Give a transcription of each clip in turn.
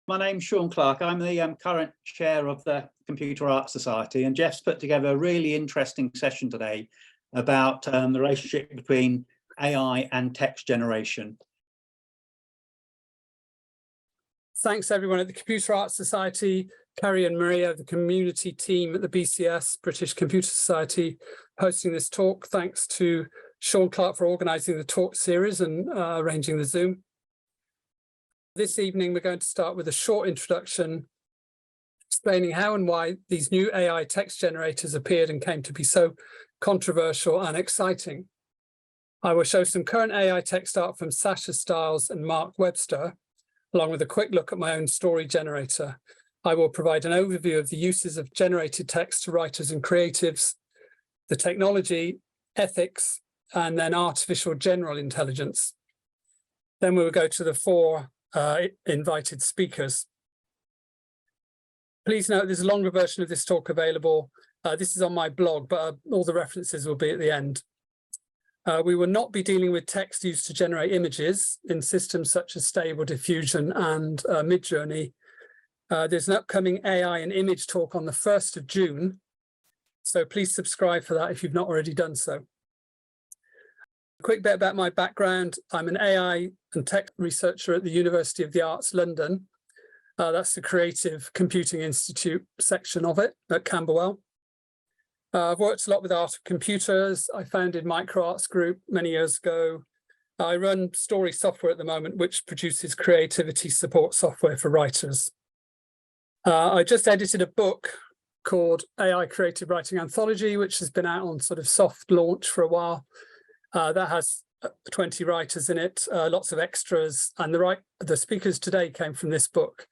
My name's Sean Clark. I'm the current chair of the Computer Arts Society, and Geoff's put together a really interesting session today about the relationship between AI and text generation. Thanks everyone at the Computer Arts Society, Carrie and Maria, the community team at the BCS, British Computer Society, hosting this talk. Thanks to Sean Clark for organising the talk series and arranging the Zoom. This evening, we're going to start with a short introduction explaining how and why these new AI text generators appeared and came to be so controversial and exciting. I will show some current AI text art from Sasha Stiles and Mark Webster, along with a quick look at my own story generator. I will provide an overview of the uses of generated text to writers and creatives, the technology, ethics, and then artificial general intelligence. Then we will go to the four invited speakers. Please note there's a longer version of this talk available. This is on my blog, but all the references will be at the end. We will not be dealing with text used to generate images in systems such as Stable Diffusion and Midjourney. There's an upcoming AI and image talk on the 1st of June, so please subscribe for that if you've not already done so. A quick bit about my background. I'm an AI and tech researcher at the University of the Arts, London. That's the Creative Computing Institute section of it at Camberwell. I've worked a lot with art of computers. I founded MicroArts Group many years ago. I run Story Software at the moment, which produces creativity support software for writers. I just edited a book called AI Creative Writing Anthology, which has been out on sort of soft launch for a while. That has 20 writers in it, lots of extras, and the speakers today came from this book.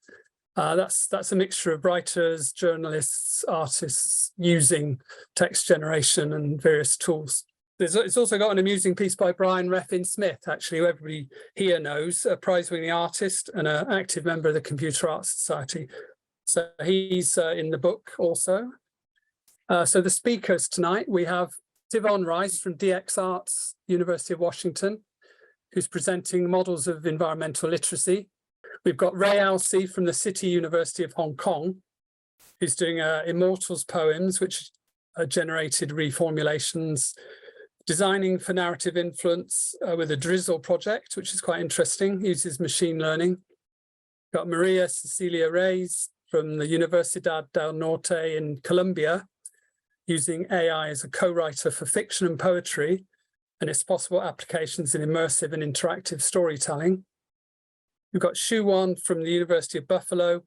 That's a mixture of writers, journalists, artists using text generation and various tools. It's also got an amusing piece by Brian Reffin Smith, actually, who everybody here knows, a prize-winning artist and an active member of the Computer Arts Society. So he's in the book also. So the speakers tonight, we have Tivon from DX Arts, University of Washington, who's presenting models of environmental literacy. We've got Reyes from the City University of Hong Kong, who's doing Immortals poems, which are generated reformulations, designing for narrative influence with a Drizzle project, which is quite interesting, uses machine learning. Got Maria Cecilia Reyes from the Universidad del Norte in Colombia, using AI as a co-writer for fiction and poetry and its possible applications in immersive and interactive storytelling. We've got Tivon from the University of Buffalo,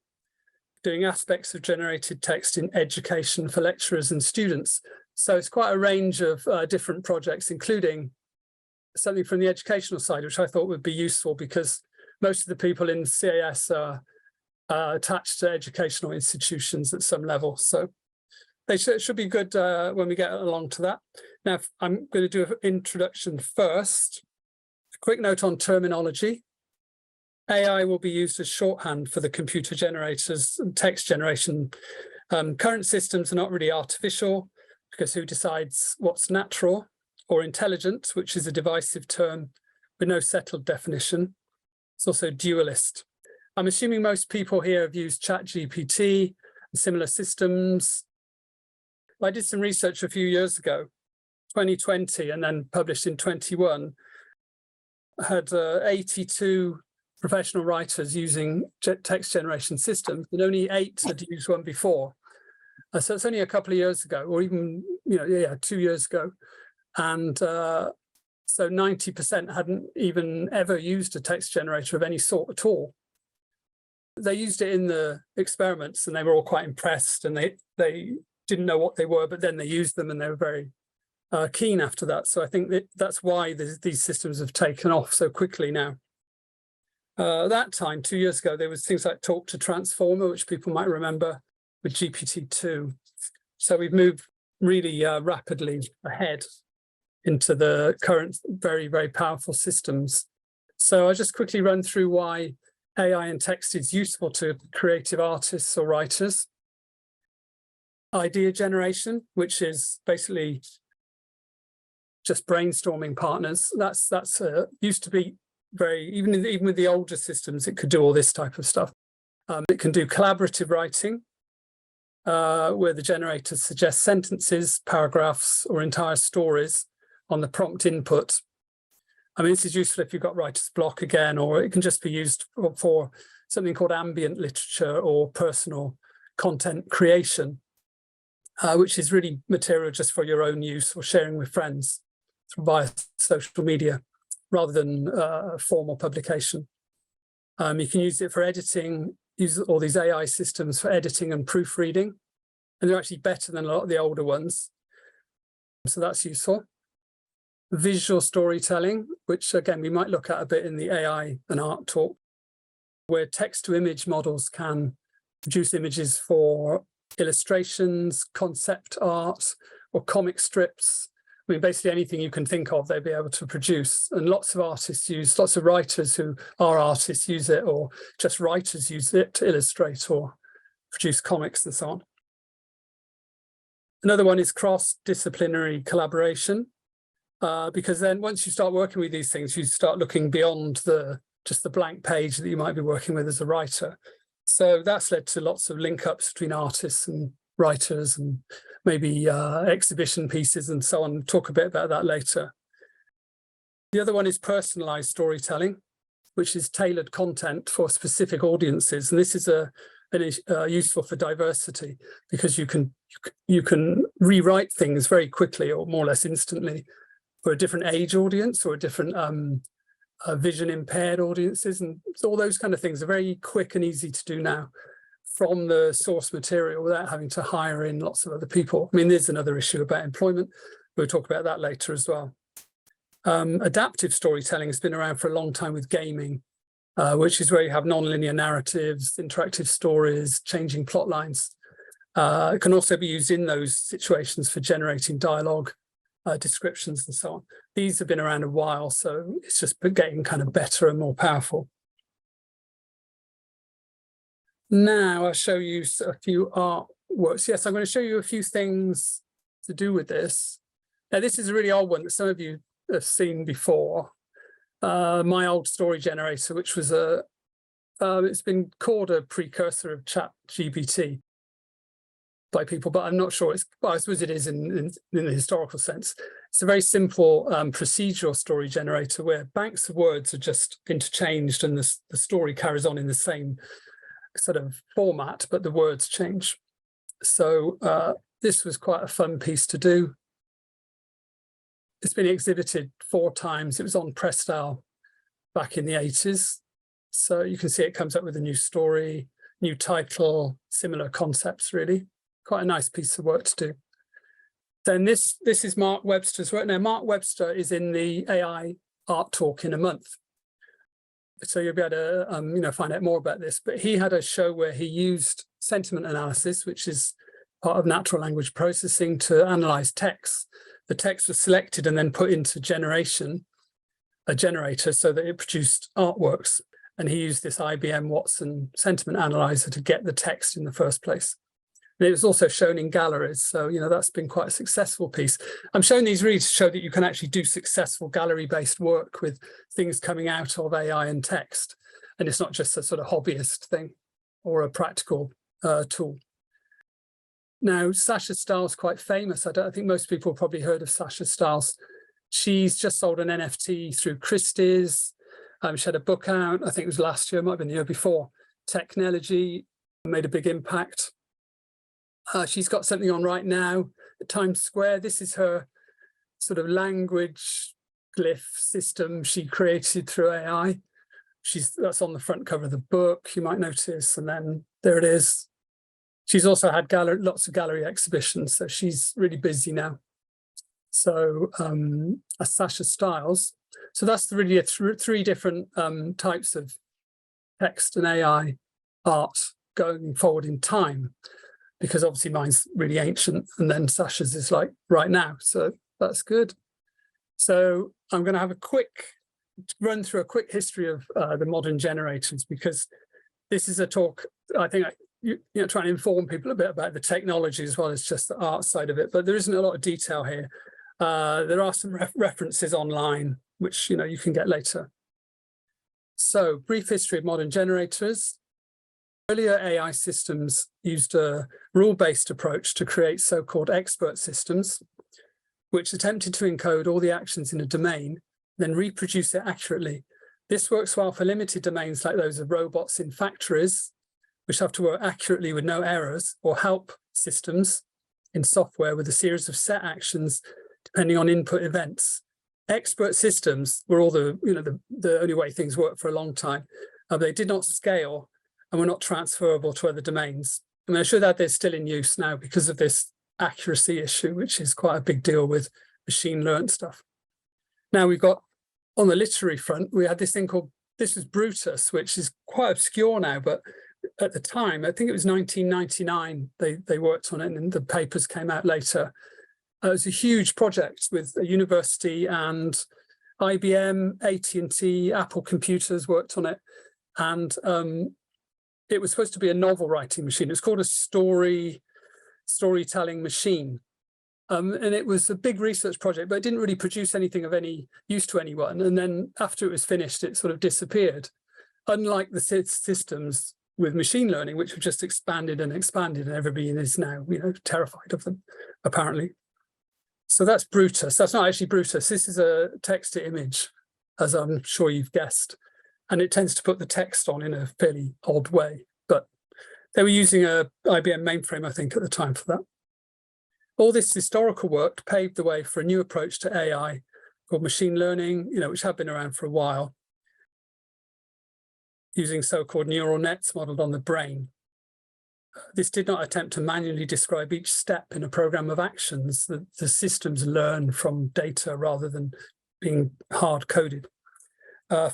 doing aspects of generated text in education for lecturers and students. So it's quite a range of different projects, including something from the educational side, which I thought would be useful because most of the people in CAS are attached to educational institutions at some level. So they should be good when we get along to that. Now, I'm going to do an introduction first. A quick note on terminology. AI will be used as shorthand for the computer generators and text generation. Current systems are not really artificial because who decides what's natural or intelligent, which is a divisive term with no settled definition. It's also dualist. I'm assuming most people here have used ChatGPT and similar systems. I did some research a few years ago, 2020, and then published in 21. I had 82 professional writers using text generation systems, and only 8 had used one before. So it's only a couple of years ago, or even 2 years ago. And so 90% hadn't even ever used a text generator of any sort at all. They used it in the experiments and they were all quite impressed, and they didn't know what they were, but then they used them and they were very keen after that. So I think that's why these systems have taken off so quickly now. That time, 2 years ago, there was things like Talk to Transformer, which people might remember with GPT-2. So we've moved really rapidly ahead into the current very, very powerful systems. So I'll just quickly run through why AI and text is useful to creative artists or writers. Idea generation, which is basically just brainstorming partners. That's used to be very, even with the older systems, it could do all this type of stuff. It can do collaborative writing, where the generator suggests sentences, paragraphs, or entire stories on the prompt input. I mean, this is useful if you've got writer's block again, or it can just be used for something called ambient literature or personal content creation, which is really material just for your own use or sharing with friends via social media, rather than formal publication. You can use it for editing, use all these AI systems for editing and proofreading, and they're actually better than a lot of the older ones. So that's useful. Visual storytelling, which again, we might look at a bit in the AI and art talk, where text-to-image models can produce images for illustrations, concept art, or comic strips. I mean, basically anything you can think of, they'll be able to produce. And lots of artists lots of writers who are artists use it, or just writers use it to illustrate or produce comics and so on. Another one is cross-disciplinary collaboration, because then once you start working with these things, you start looking beyond just the blank page that you might be working with as a writer. So that's led to lots of link-ups between artists and writers, and maybe exhibition pieces and so on. We'll talk a bit about that later. The other one is personalized storytelling, which is tailored content for specific audiences. And this is useful for diversity, because you can rewrite things very quickly or more or less instantly for a different age audience or a different vision impaired audiences. And all those kind of things are very quick and easy to do now from the source material without having to hire in lots of other people. I mean, there's another issue about employment. We'll talk about that later as well. Adaptive storytelling has been around for a long time with gaming, which is where you have non-linear narratives, interactive stories, changing plot lines. It can also be used in those situations for generating dialogue, descriptions and so on. These have been around a while, so it's just getting kind of better and more powerful. Now I'll show you a few artworks. Yes, I'm going to show you a few things to do with this. Now, this is a really old one that some of you have seen before. My old story generator, which was it's been called a precursor of ChatGPT by people, but I'm not sure well, I suppose it is in the historical sense. It's a very simple procedural story generator where banks of words are just interchanged and the story carries on in the same sort of format, but the words change. So this was quite a fun piece to do. It's been exhibited 4 times. It was on Prestyle back in the 80s. So you can see it comes up with a new story, new title, similar concepts, really. Quite a nice piece of work to do. Then this is Mark Webster's work. Now, Mark Webster is in the AI art talk in a month. So you'll be able to find out more about this. But he had a show where he used sentiment analysis, which is part of natural language processing, to analyze text. The text was selected and then put into a generator so that it produced artworks. And he used this IBM Watson sentiment analyzer to get the text in the first place. And it was also shown in galleries. So, that's been quite a successful piece. I'm showing these really to show that you can actually do successful gallery-based work with things coming out of AI and text. And it's not just a sort of hobbyist thing or a practical tool. Now, Sasha Stiles, quite famous. I think most people probably heard of Sasha Stiles. She's just sold an NFT through Christie's. She had a book out, I think it was last year, might have been the year before. Technology made a big impact. She's got something on right now at Times Square. This is her sort of language glyph system she created through AI. That's on the front cover of the book, you might notice, and then there it is. She's also had lots of gallery exhibitions, so she's really busy now. So Sasha Stiles. So that's really 3 different types of text and AI art going forward in time, because obviously mine's really ancient and then Sasha's is like right now. So that's good. So I'm going to have run through a quick history of the modern generators, because this is a talk, I think, trying to inform people a bit about the technology as well as just the art side of it, but there isn't a lot of detail here. There are some references online, which you can get later. So, brief history of modern generators. Earlier AI systems used a rule-based approach to create so-called expert systems, which attempted to encode all the actions in a domain, then reproduce it accurately. This works well for limited domains like those of robots in factories, which have to work accurately with no errors, or help systems in software with a series of set actions depending on input events. Expert systems were all the only way things worked for a long time. They did not scale and were not transferable to other domains. I mean, I should add they're still in use now because of this accuracy issue, which is quite a big deal with machine learned stuff. Now we've got, on the literary front, we had this thing called, this was Brutus, which is quite obscure now, but at the time, I think it was 1999, they worked on it and the papers came out later. It was a huge project with a university and IBM, AT&T, Apple Computers worked on it. And it was supposed to be a novel writing machine. It's called a storytelling machine. And it was a big research project, but it didn't really produce anything of any use to anyone. And then after it was finished, it sort of disappeared. Unlike the systems with machine learning, which have just expanded and expanded, and everybody is now, terrified of them, apparently. So that's Brutus. That's not actually Brutus. This is a text to image, as I'm sure you've guessed. And it tends to put the text on in a fairly odd way. But they were using a IBM mainframe, I think, at the time for that. All this historical work paved the way for a new approach to AI called machine learning, which had been around for a while, using so-called neural nets modeled on the brain. This did not attempt to manually describe each step in a program of actions. The systems learn from data rather than being hard-coded.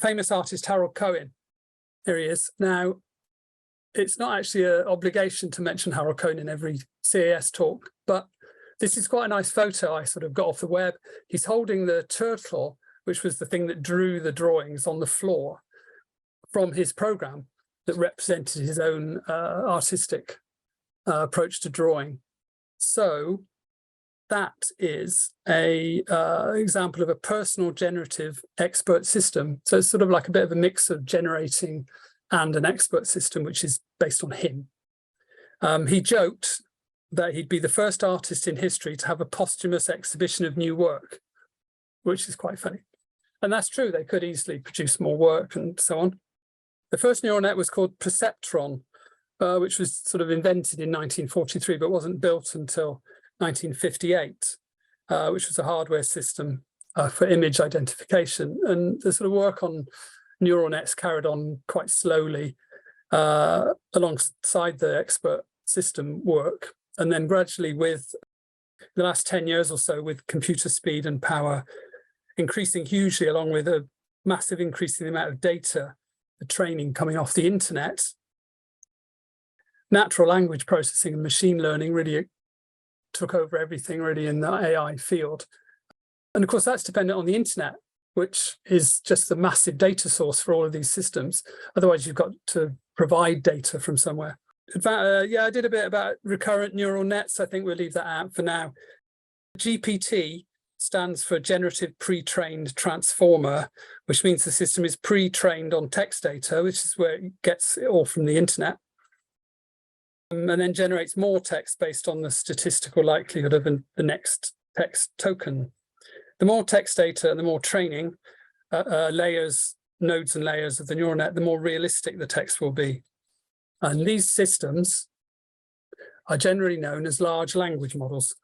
Famous artist Harold Cohen, here he is. Now, it's not actually an obligation to mention Harold Cohen in every CAS talk, but this is quite a nice photo I sort of got off the web. He's holding the turtle, which was the thing that drew the drawings on the floor from his program that represented his own artistic approach to drawing. So that is a example of a personal generative expert system. So it's sort of like a bit of a mix of generating and an expert system, which is based on him. He joked that he'd be the first artist in history to have a posthumous exhibition of new work, which is quite funny. And that's true, they could easily produce more work and so on. The first neural net was called Perceptron, which was sort of invented in 1943, but wasn't built until 1958, which was a hardware system for image identification. And the sort of work on neural nets carried on quite slowly alongside the expert system work. And then gradually, with the last 10 years or so, with computer speed and power increasing hugely, along with a massive increase in the amount of data, the training coming off the internet, natural language processing and machine learning really took over everything really in the AI field. And of course, that's dependent on the internet, which is just the massive data source for all of these systems. Otherwise, you've got to provide data from somewhere. Yeah, I did a bit about recurrent neural nets. I think we'll leave that out for now. GPT stands for Generative Pre-trained Transformer, which means the system is pre-trained on text data, which is where it gets it all from the internet, and then generates more text based on the statistical likelihood of the next text token. The more text data and the more training nodes and layers of the neural net, the more realistic the text will be. And these systems are generally known as large language models.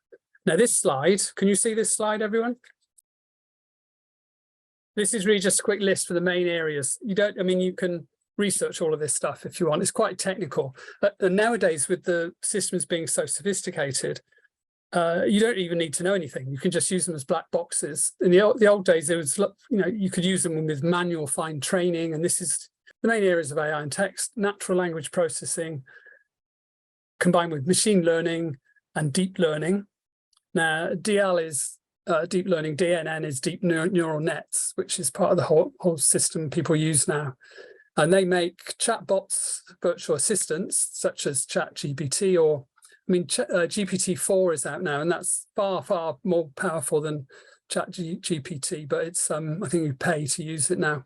Now this slide, can you see this slide, everyone? This is really just a quick list for the main areas. You can research all of this stuff if you want. It's quite technical. And nowadays, with the systems being so sophisticated, you don't even need to know anything. You can just use them as black boxes. In the old days, there was, you could use them with manual fine training, and this is the main areas of AI and text: natural language processing, combined with machine learning and deep learning. Now, DL is deep learning, DNN is deep neural nets, which is part of the whole system people use now. And they make chatbots, virtual assistants, such as ChatGPT, or, GPT-4 is out now, and that's far, far more powerful than ChatGPT, but it's, I think you pay to use it now.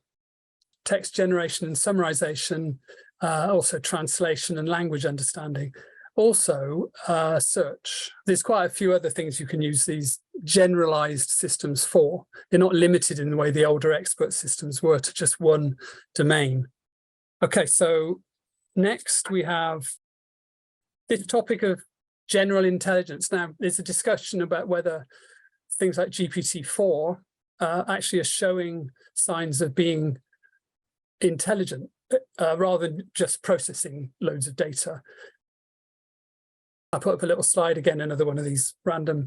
Text generation and summarization, also translation and language understanding. Also, search. There's quite a few other things you can use these generalized systems for. They're not limited in the way the older expert systems were to just one domain. Okay, so next we have this topic of general intelligence. Now, there's a discussion about whether things like GPT-4 actually are showing signs of being intelligent rather than just processing loads of data. I put up a little slide again, another one of these random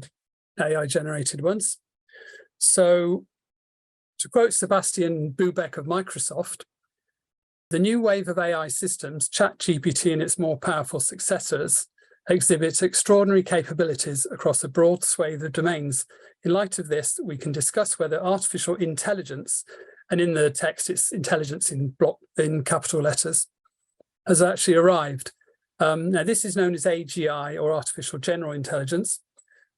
AI generated ones. So to quote Sebastian Bubeck of Microsoft, the new wave of AI systems, ChatGPT and its more powerful successors, exhibits extraordinary capabilities across a broad swathe of domains. In light of this, we can discuss whether artificial intelligence, and in the text it's intelligence in capital letters, has actually arrived. Now, this is known as AGI, or artificial general intelligence.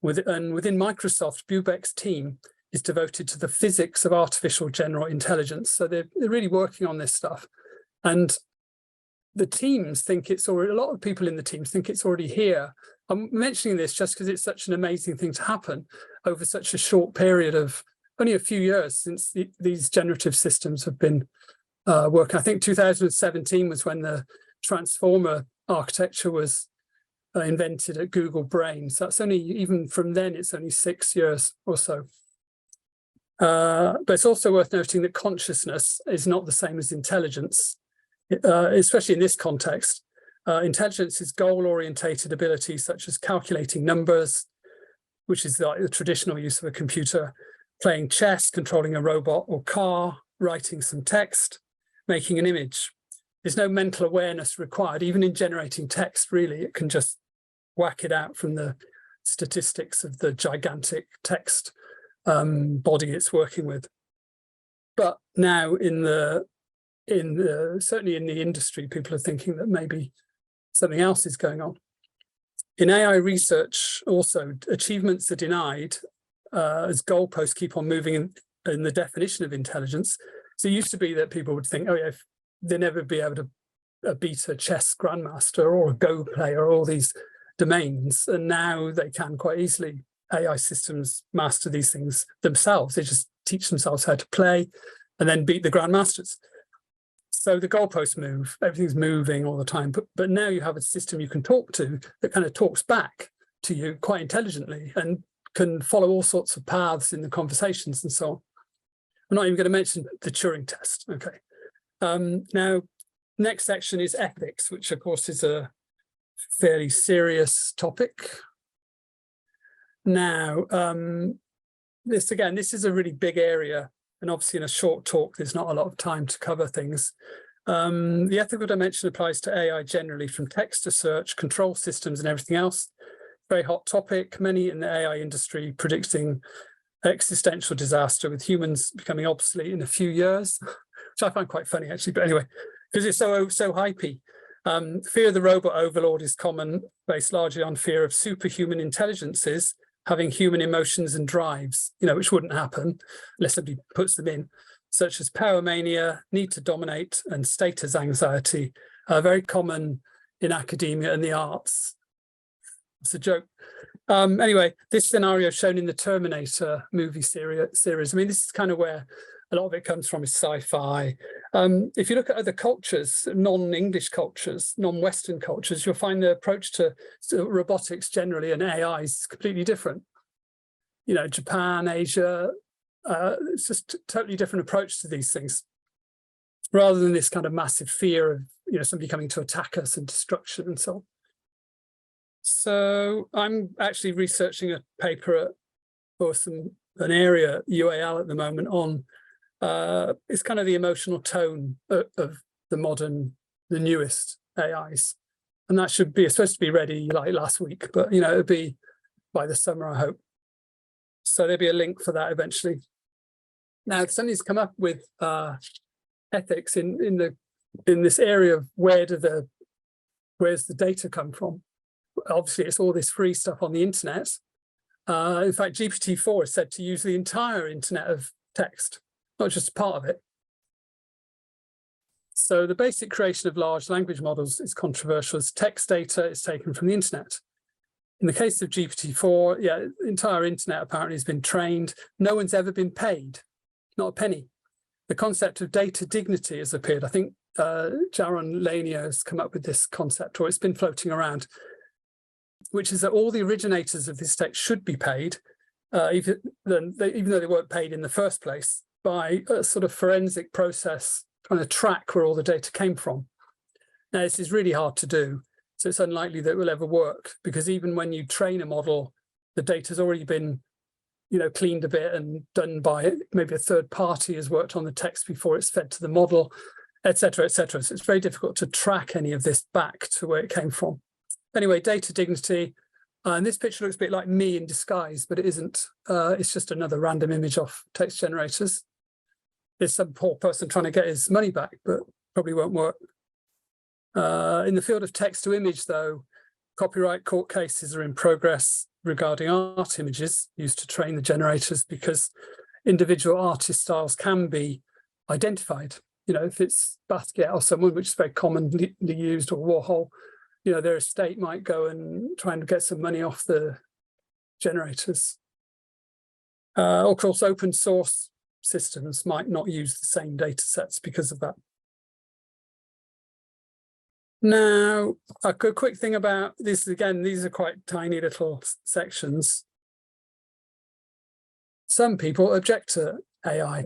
And within Microsoft, Bubeck's team is devoted to the physics of artificial general intelligence. So they're really working on this stuff. And the teams think it's already, a lot of people in the teams think it's already here. I'm mentioning this just because it's such an amazing thing to happen over such a short period of only a few years since these generative systems have been working. I think 2017 was when the transformer architecture was invented at Google Brain. So that's only, even from then, it's only 6 years or so. But it's also worth noting that consciousness is not the same as intelligence, especially in this context. Intelligence is goal-orientated abilities such as calculating numbers, which is like the traditional use of a computer, playing chess, controlling a robot or car, writing some text, making an image. There's no mental awareness required, even in generating text, really. It can just whack it out from the statistics of the gigantic text body it's working with. But now certainly in the industry, people are thinking that maybe something else is going on. In AI research, also, achievements are denied as goalposts keep on moving in the definition of intelligence. So it used to be that people would think, oh yeah, they'd never be able to beat a chess grandmaster or a Go player, all these domains. And now they can quite easily. AI systems master these things themselves. They just teach themselves how to play and then beat the grandmasters. So the goalposts move, everything's moving all the time. But now you have a system you can talk to that kind of talks back to you quite intelligently and can follow all sorts of paths in the conversations and so on. I'm not even going to mention the Turing test. Okay. Now, next section is ethics, which of course is a fairly serious topic. Now, this is a really big area, and obviously in a short talk, there's not a lot of time to cover things. The ethical dimension applies to AI generally, from text to search, control systems and everything else. Very hot topic, many in the AI industry predicting existential disaster with humans becoming obsolete in a few years, which I find quite funny actually, but anyway, because it's so hypey. Fear of the robot overlord is common, based largely on fear of superhuman intelligences having human emotions and drives, which wouldn't happen unless somebody puts them in, such as power mania, need to dominate, and status anxiety, are very common in academia and the arts. It's a joke. Anyway, this scenario shown in the Terminator movie series. I mean, this is kind of where a lot of it comes from, is sci-fi. If you look at other cultures, non-English cultures, non-Western cultures, you'll find the approach to robotics generally and AI is completely different. Japan, Asia, it's just a totally different approach to these things, rather than this kind of massive fear of somebody coming to attack us and destruction and so on. So I'm actually researching a paper an area at UAL at the moment on it's kind of the emotional tone of the newest AIs, and that should be supposed to be ready like last week, but it'll be by the summer, I hope. So there'll be a link for that eventually. Now, somebody's come up with ethics in this area of where's the data come from. Obviously, it's all this free stuff on the internet. In fact, GPT-4 is said to use the entire internet of text, not just part of it. So the basic creation of large language models is controversial as text data is taken from the internet. In the case of GPT-4, yeah, the entire internet apparently has been trained. No one's ever been paid, not a penny. The concept of data dignity has appeared. I think Jaron Lanier has come up with this concept, or it's been floating around, which is that all the originators of this text should be paid, even though they weren't paid in the first place, by a sort of forensic process trying to track where all the data came from. Now, this is really hard to do, so it's unlikely that it will ever work, because even when you train a model, the data's already been, you know, cleaned a bit and done by maybe a third party has worked on the text before it's fed to the model, etc., etc. So it's very difficult to track any of this back to where it came from. Anyway, data dignity, and this picture looks a bit like me in disguise, but it isn't. It's just another random image off text generators. There's some poor person trying to get his money back, but probably won't work. In the field of text to image, though, copyright court cases are in progress regarding art images used to train the generators, because individual artist styles can be identified. You know, if it's Basquiat or someone, which is very commonly used, or Warhol, you know, their estate might go and try and get some money off the generators. Of course, open source systems might not use the same data sets because of that. Now, a quick thing about this, again, these are quite tiny little sections. Some people object to AI.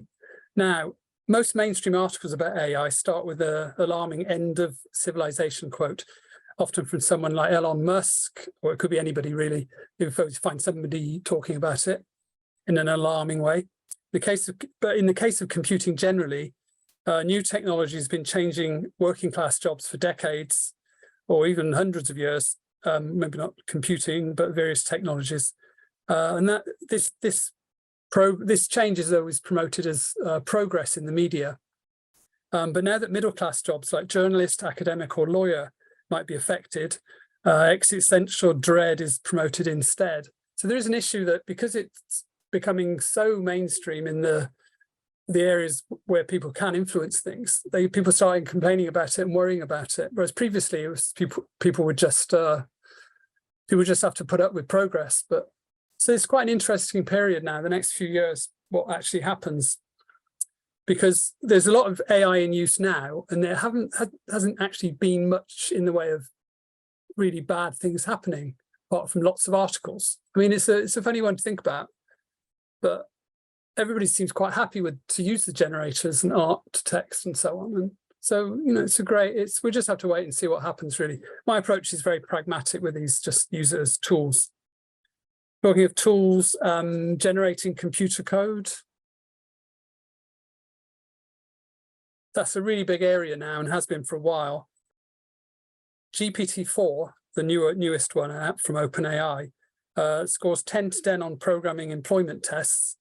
Now, most mainstream articles about AI start with an alarming end of civilization quote, often from someone like Elon Musk, or it could be anybody really, if you find somebody talking about it in an alarming way. But in the case of computing generally, new technology has been changing working class jobs for decades, or even hundreds of years. Maybe not computing, but various technologies, and that this change is always promoted as progress in the media. But now that middle class jobs like journalist, academic, or lawyer might be affected, existential dread is promoted instead. So there is an issue that, because it's becoming so mainstream in the areas where people can influence things, people started complaining about it and worrying about it. Whereas previously it was people would just have to put up with progress. But so it's quite an interesting period now, the next few years, what actually happens, because there's a lot of AI in use now, and there hasn't actually been much in the way of really bad things happening, apart from lots of articles. I mean, it's a funny one to think about, but everybody seems quite happy to use the generators and art to text and so on. And so, you know, we just have to wait and see what happens, really. My approach is very pragmatic with these, just use it as tools. Talking of tools, generating computer code. That's a really big area now and has been for a while. GPT-4, the newest one out from OpenAI, scores 10 to 10 on programming employment tests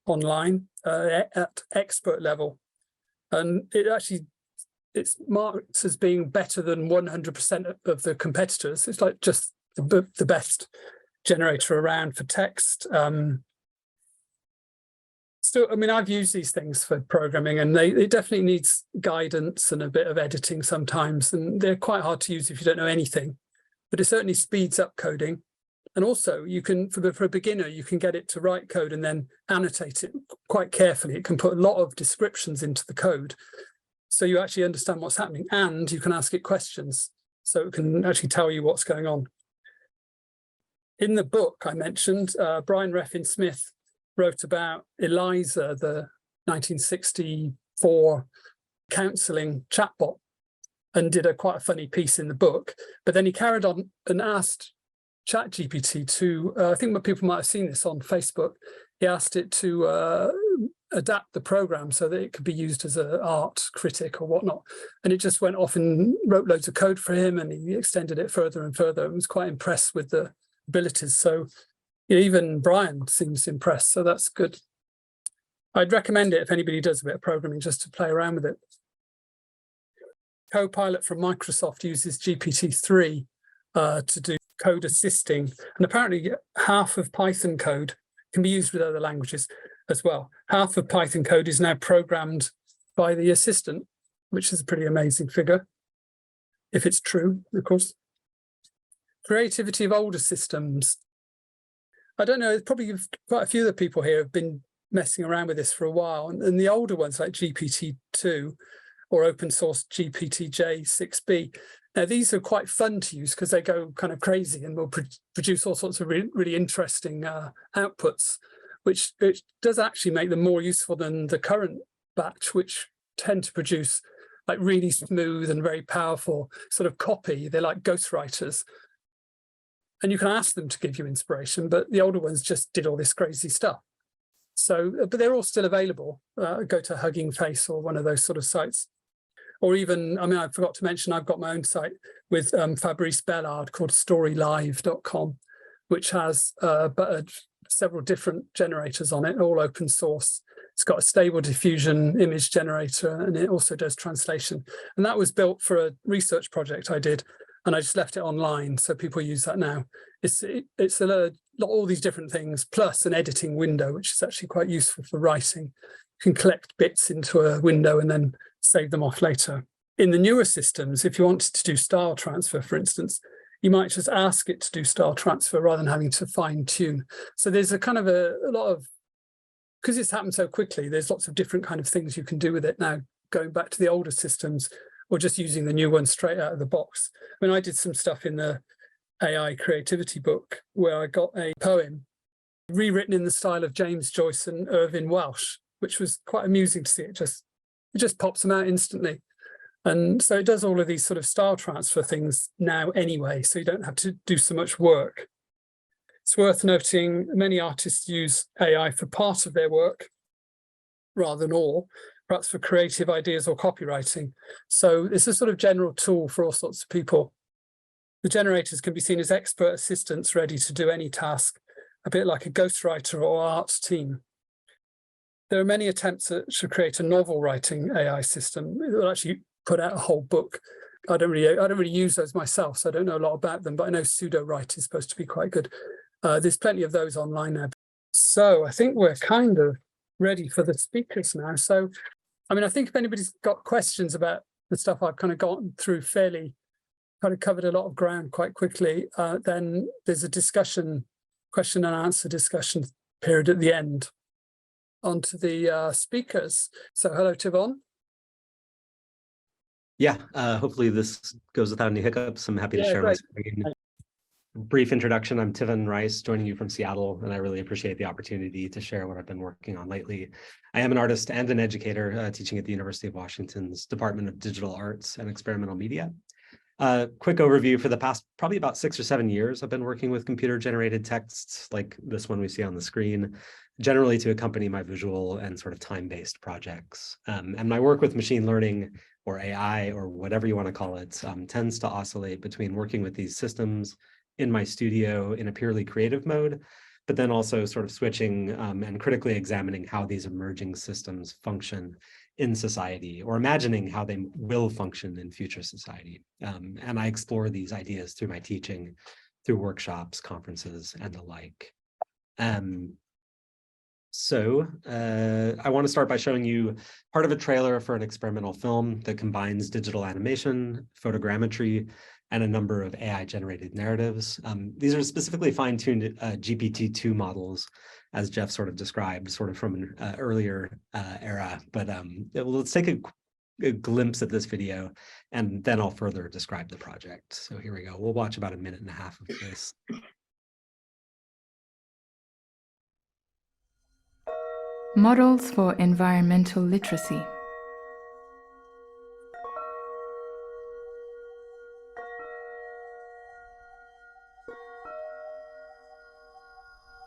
online at expert level. And it's marked as being better than 100% of the competitors. It's like just the best generator around for text. Still, I mean, I've used these things for programming, and it definitely needs guidance and a bit of editing sometimes, and they're quite hard to use if you don't know anything, but it certainly speeds up coding. And also, you can, for a beginner, you can get it to write code and then annotate it quite carefully. It can put a lot of descriptions into the code, so you actually understand what's happening, and you can ask it questions, so it can actually tell you what's going on. In the book I mentioned, Brian Refn-Smith wrote about Eliza, the 1964 counselling chatbot, and did quite a funny piece in the book. But then he carried on and asked ChatGPT to, I think people might have seen this on Facebook, he asked it to adapt the program so that it could be used as an art critic or whatnot. And it just went off and wrote loads of code for him, and he extended it further and further, and was quite impressed with the abilities. So even Brian seems impressed, so that's good. I'd recommend it if anybody does a bit of programming, just to play around with it. Copilot from Microsoft uses GPT-3 to do code assisting, and apparently half of Python code can be used with other languages as well. Half of Python code is now programmed by the assistant which is a pretty amazing figure, if it's true, of course. Creativity of older systems. I don't know, probably quite a few of the people here have been messing around with this for a while, and the older ones like GPT-2 or open source GPT-J6b. Now, these are quite fun to use because they go kind of crazy and will produce all sorts of really interesting outputs, which it does actually make them more useful than the current batch, which tend to produce like really smooth and very powerful sort of copy. They're like ghostwriters. And you can ask them to give you inspiration, but the older ones just did all this crazy stuff. So, but they're all still available. Go to Hugging Face or one of those sort of sites. Or even, I mean, I forgot to mention, I've got my own site with Fabrice Bellard called storylive.com, which has several different generators on it, all open source. It's got a stable diffusion image generator, and it also does translation. And that was built for a research project I did, and I just left it online, so people use that now. It's all these different things, plus an editing window, which is actually quite useful for writing. You can collect bits into a window and then save them off later. In the newer systems, if you wanted to do style transfer, for instance, you might just ask it to do style transfer rather than having to fine tune. So there's a kind of a lot of, because it's happened so quickly, there's lots of different kind of things you can do with it now, going back to the older systems or just using the new one straight out of the box. I mean, I did some stuff in the AI creativity book where I got a poem rewritten in the style of James Joyce and Irvine Welsh, which was quite amusing to see. It just pops them out instantly. And so it does all of these sort of style transfer things now anyway, so you don't have to do so much work. It's worth noting many artists use AI for part of their work rather than all, perhaps for creative ideas or copywriting. So it's a sort of general tool for all sorts of people. The generators can be seen as expert assistants ready to do any task, a bit like a ghostwriter or arts team. There are many attempts to create a novel writing AI system. It will actually put out a whole book. I don't really use those myself, so I don't know a lot about them, but I know pseudo-write is supposed to be quite good. There's plenty of those online now. So I think we're kind of ready for the speakers now. So, I mean, I think if anybody's got questions about the stuff I've kind of gotten through fairly, kind of covered a lot of ground quite quickly, then there's a question and answer discussion period at the end. On to the speakers. So hello, Tivon. Yeah, hopefully this goes without any hiccups. I'm happy to share great. my screen. Brief introduction, I'm Tivon Reyes, joining you from Seattle, and I really appreciate the opportunity to share what I've been working on lately. I am an artist and an educator teaching at the University of Washington's Department of Digital Arts and Experimental Media. Quick overview, for the past probably about 6 or 7 years, I've been working with computer-generated texts like this one we see on the screen, generally to accompany my visual and sort of time-based projects. And my work with machine learning or AI or whatever you want to call it tends to oscillate between working with these systems in my studio in a purely creative mode, but then also sort of switching and critically examining how these emerging systems function in society, or imagining how they will function in future society. And I explore these ideas through my teaching, through workshops, conferences, and the like. So I want to start by showing you part of a trailer for an experimental film that combines digital animation, photogrammetry, and a number of AI-generated narratives. These are specifically fine-tuned GPT-2 models, as Geoff sort of described, sort of from an earlier era. But let's take a glimpse at this video, and then I'll further describe the project. So here we go. We'll watch about 1.5 minutes of this. Models for environmental literacy.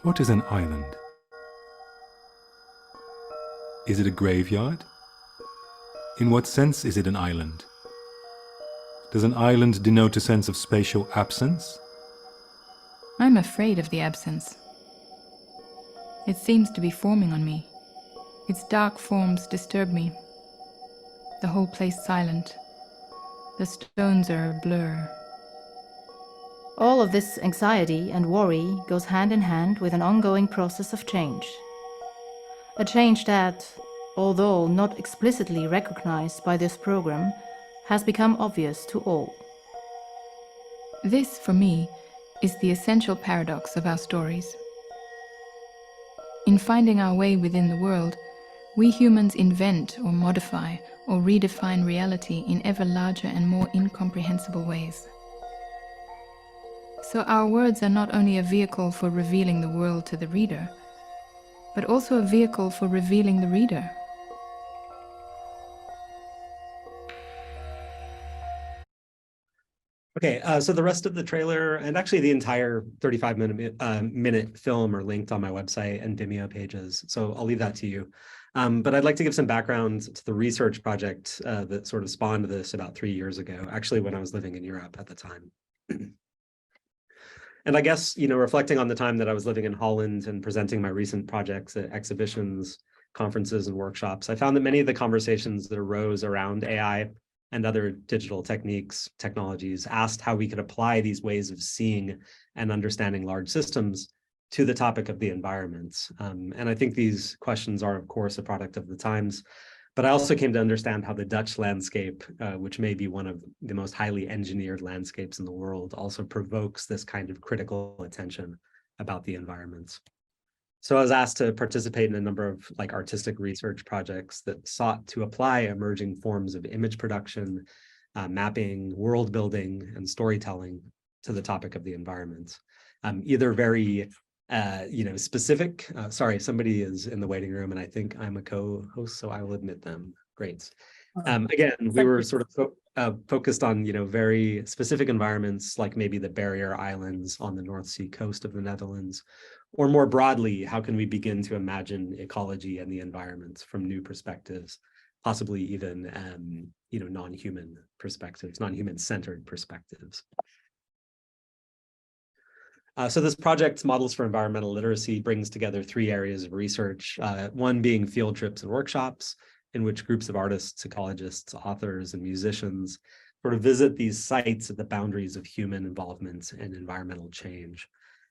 What is an island? Is it a graveyard? In what sense is it an island? Does an island denote a sense of spatial absence? I'm afraid of the absence. It seems to be forming on me. Its dark forms disturb me. The whole place silent. The stones are a blur. All of this anxiety and worry goes hand in hand with an ongoing process of change. A change that, although not explicitly recognized by this program, has become obvious to all. This, for me, is the essential paradox of our stories. In finding our way within the world, we humans invent or modify or redefine reality in ever larger and more incomprehensible ways. So our words are not only a vehicle for revealing the world to the reader, but also a vehicle for revealing the reader. Okay, so the rest of the trailer and actually the entire 35-minute film are linked on my website and Vimeo pages, so I'll leave that to you. But I'd like to give some background to the research project that sort of spawned this about 3 years ago, actually when I was living in Europe at the time. And I guess, reflecting on the time that I was living in Holland and presenting my recent projects at exhibitions, conferences, and workshops, I found that many of the conversations that arose around AI and other digital technologies asked how we could apply these ways of seeing and understanding large systems to the topic of the environment. And I think these questions are, of course, a product of the times. But I also came to understand how the Dutch landscape, which may be one of the most highly engineered landscapes in the world, also provokes this kind of critical attention about the environment. So I was asked to participate in a number of artistic research projects that sought to apply emerging forms of image production, mapping, world building, and storytelling to the topic of the environment. Either very specific. Sorry, somebody is in the waiting room, and I think I'm a co-host, so I will admit them. Great. Again, we were sort of focused on very specific environments, like maybe the barrier islands on the North Sea coast of the Netherlands, or more broadly, how can we begin to imagine ecology and the environment from new perspectives, possibly even non-human perspectives, non-human-centered perspectives. So this project, Models for Environmental Literacy, brings together 3 areas of research, one being field trips and workshops, in which groups of artists, ecologists, authors, and musicians sort of visit these sites at the boundaries of human involvement and environmental change.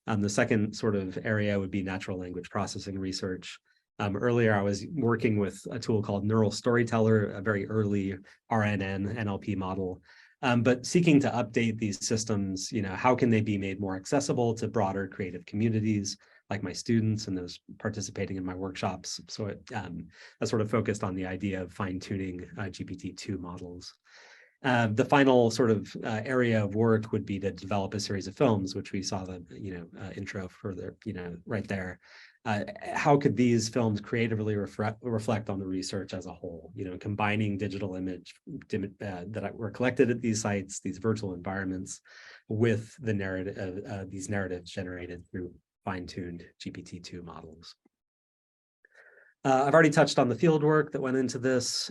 The second sort of area would be natural language processing research. Earlier, I was working with a tool called Neural Storyteller, a very early RNN NLP model. But seeking to update these systems, how can they be made more accessible to broader creative communities, like my students and those participating in my workshops? So I sort of focused on the idea of fine-tuning GPT-2 models. The final sort of area of work would be to develop a series of films, which we saw the intro for the right there. How could these films creatively reflect on the research as a whole? Combining digital image that were collected at these sites, these virtual environments, with the narrative, these narratives generated through fine-tuned GPT-2 models. I've already touched on the field work that went into this.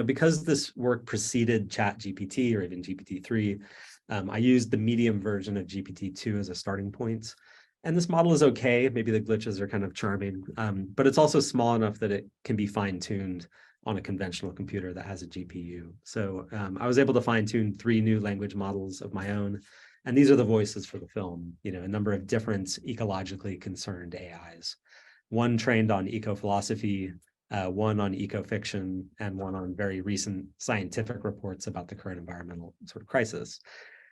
Because this work preceded ChatGPT or even GPT-3, I used the medium version of GPT-2 as a starting point. And this model is okay. Maybe the glitches are kind of charming, but it's also small enough that it can be fine-tuned on a conventional computer that has a GPU. So I was able to fine-tune 3 new language models of my own. And these are the voices for the film, a number of different ecologically concerned AIs. One trained on eco-philosophy, one on eco-fiction, and one on very recent scientific reports about the current environmental sort of crisis.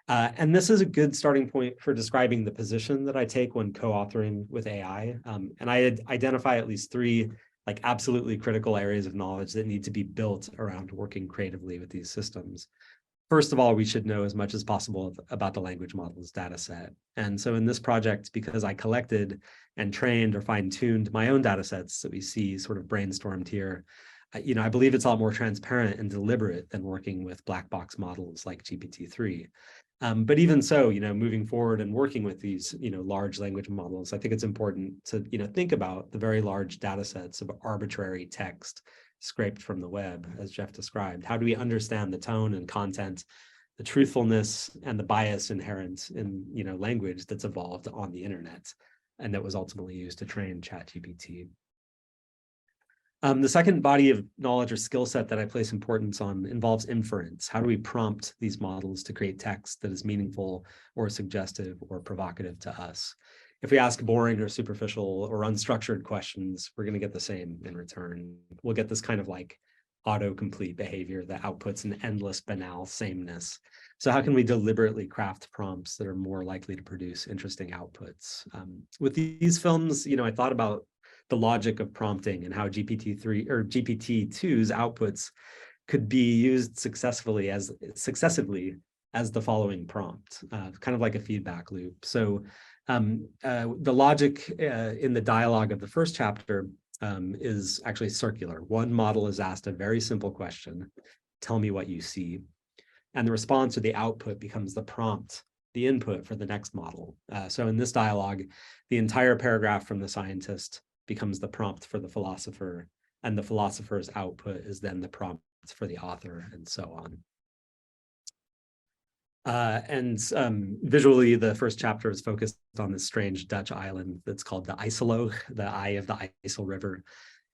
And this is a good starting point for describing the position that I take when co-authoring with AI. And I identify at least 3 absolutely critical areas of knowledge that need to be built around working creatively with these systems. First of all, we should know as much as possible about the language model's data set. And so in this project, because I collected and trained or fine-tuned my own data sets that we see sort of brainstormed here, I believe it's a lot more transparent and deliberate than working with black box models like GPT-3. But even so, moving forward and working with these, large language models, I think it's important to, think about the very large data sets of arbitrary text scraped from the web, as Geoff described. How do we understand the tone and content, the truthfulness and the bias inherent in, language that's evolved on the internet and that was ultimately used to train ChatGPT? The second body of knowledge or skill set that I place importance on involves inference. How do we prompt these models to create text that is meaningful or suggestive or provocative to us? if we ask boring or superficial or unstructured questions, we're going to get the same in return. We'll get this kind of like autocomplete behavior that outputs an endless banal sameness. So how can we deliberately craft prompts that are more likely to produce interesting outputs? With these films, I thought about the logic of prompting and how GPT-3 or GPT-2's outputs could be used successively as the following prompt, kind of like a feedback loop. So the logic in the dialogue of the first chapter is actually circular. One model is asked a very simple question, tell me what you see. And the response or the output becomes the prompt, the input for the next model. So in this dialogue, the entire paragraph from the scientist becomes the prompt for the philosopher, and the philosopher's output is then the prompt for the author, and so on. Visually, the first chapter is focused on this strange Dutch island that's called the IJsselloog, the Eye of the IJssel River.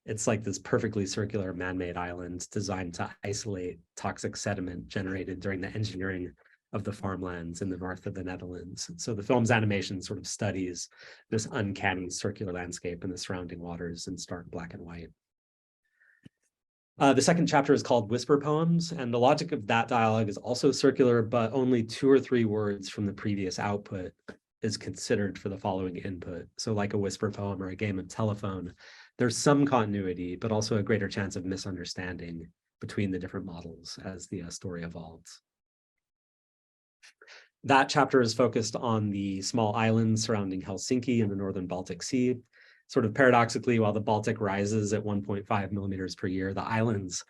It's like this perfectly circular man-made island designed to isolate toxic sediment generated during the engineering of the farmlands in the north of the Netherlands. So the film's animation sort of studies this uncanny circular landscape in the surrounding waters in stark black and white. The second chapter is called Whisper Poems, and the logic of that dialogue is also circular, but only 2 or 3 words from the previous output is considered for the following input. So like a whisper poem or a game of telephone, there's some continuity, but also a greater chance of misunderstanding between the different models as the story evolves. That chapter is focused on the small islands surrounding Helsinki in the northern Baltic Sea. Sort of paradoxically, while the Baltic rises at 1.5 millimeters per year, the islands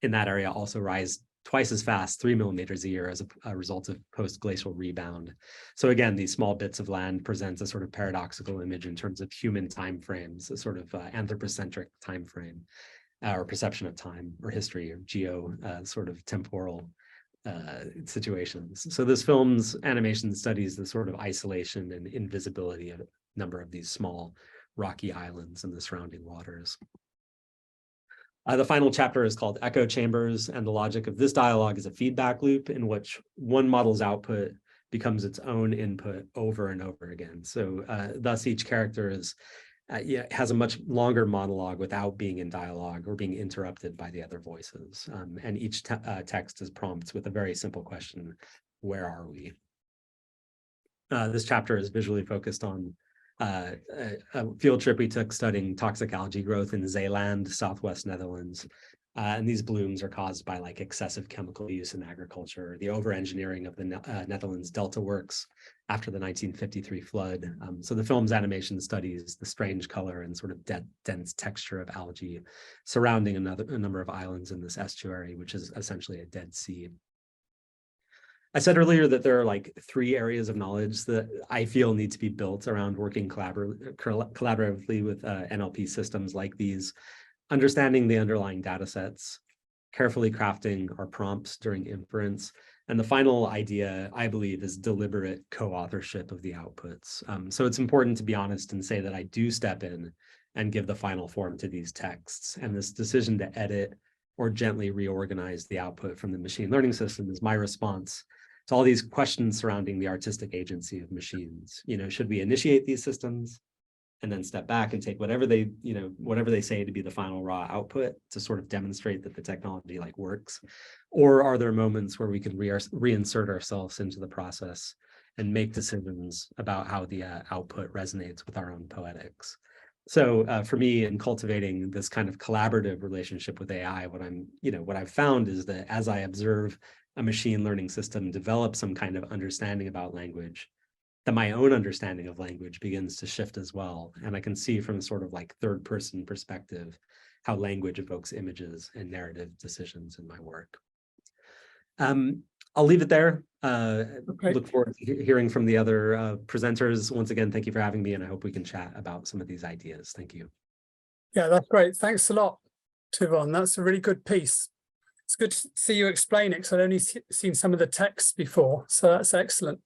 in that area also rise twice as fast, 3 millimeters a year, as a result of post-glacial rebound. So again, these small bits of land present a sort of paradoxical image in terms of human timeframes, a sort of anthropocentric timeframe, or perception of time or history or geo sort of temporal situations. So this film's animation studies the sort of isolation and invisibility of a number of these small rocky islands in the surrounding waters. The final chapter is called Echo Chambers, and the logic of this dialogue is a feedback loop in which one model's output becomes its own input over and over again. So thus each character is has a much longer monologue without being in dialogue or being interrupted by the other voices. And each text is prompts with a very simple question, where are we? This chapter is visually focused on a field trip we took studying toxic algae growth in Zeeland, southwest Netherlands. And these blooms are caused by like excessive chemical use in agriculture, the over-engineering of the Netherlands Delta Works after the 1953 flood. So the film's animation studies the strange color and sort of dense texture of algae surrounding a number of islands in this estuary, which is essentially a dead sea. I said earlier that there are like 3 areas of knowledge that I feel need to be built around working collaboratively with NLP systems like these: understanding the underlying data sets, carefully crafting our prompts during inference, and the final idea, I believe, is deliberate co-authorship of the outputs. So it's important to be honest and say that I do step in and give the final form to these texts, and this decision to edit or gently reorganize the output from the machine learning system is my response to all these questions surrounding the artistic agency of machines. Should we initiate these systems and then step back and take whatever they say to be the final raw output to sort of demonstrate that the technology like works? Or are there moments where we can reinsert ourselves into the process and make decisions about how the output resonates with our own poetics? So for me, in cultivating this kind of collaborative relationship with AI, what I've found is that as I observe a machine learning system develop some kind of understanding about language, that my own understanding of language begins to shift as well. And I can see from sort of like third person perspective how language evokes images and narrative decisions in my work. I'll leave it there. Okay. Look forward to hearing from the other presenters. Once again, thank you for having me, and I hope we can chat about some of these ideas. Thank you. Yeah, that's great. Thanks a lot, Tivon. That's a really good piece. It's good to see you explain it, because I'd only seen some of the texts before, so that's excellent.